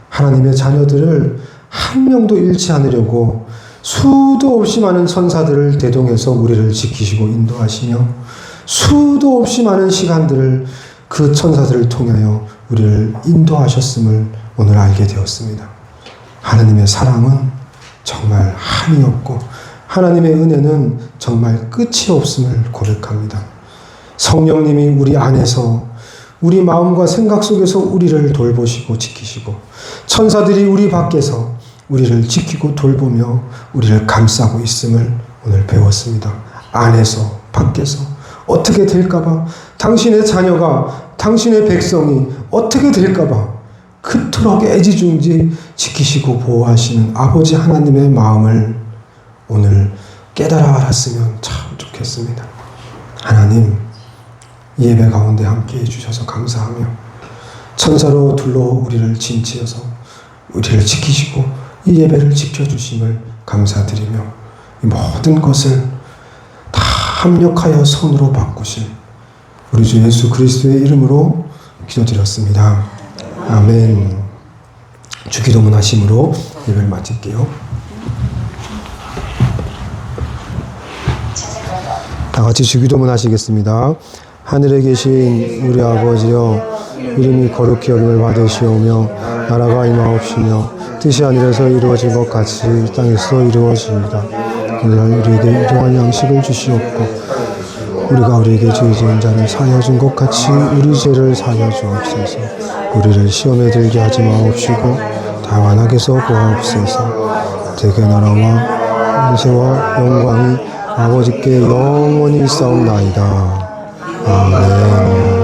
하나님의 자녀들을 한 명도 잃지 않으려고 수도 없이 많은 천사들을 대동해서 우리를 지키시고 인도하시며, 수도 없이 많은 시간들을 그 천사들을 통하여 우리를 인도하셨음을 오늘 알게 되었습니다. 하나님의 사랑은 정말 한이 없고 하나님의 은혜는 정말 끝이 없음을 고백합니다. 성령님이 우리 안에서 우리 마음과 생각 속에서 우리를 돌보시고 지키시고 천사들이 우리 밖에서 우리를 지키고 돌보며 우리를 감싸고 있음을 오늘 배웠습니다. 안에서 밖에서 어떻게 될까봐 당신의 자녀가 당신의 백성이 어떻게 될까봐 그토록 애지중지 지키시고 보호하시는 아버지 하나님의 마음을 오늘 깨달아 알았으면 참 좋겠습니다. 하나님, 이 예배 가운데 함께 해주셔서 감사하며 천사로 둘러 우리를 진치어서 우리를 지키시고 이 예배를 지켜주심을 감사드리며 이 모든 것을 다 합력하여 선으로 바꾸실 우리 주 예수 그리스도의 이름으로 기도드렸습니다. 아멘. 주기도문 하심으로 예배를 마칠게요. 다 같이 주기도문 하시겠습니다. 하늘에 계신 우리 아버지여, 이름이 거룩히 여김을 받으시오며 나라가 임하옵시며 뜻이 하늘에서 이루어진 것 같이 땅에서 이루어집니다. 오늘 우리에게 일용할 양식을 주시옵고 우리가 우리에게 죄 지은 자를 사하여 준 것 같이 우리 죄를 사하여 주옵소서. 우리를 시험에 들게 하지 마옵시고 다만 악에서 구하옵소서. 대개 나라와 권세와 영광이 아버지께 영원히 있사옵나이다. 아멘.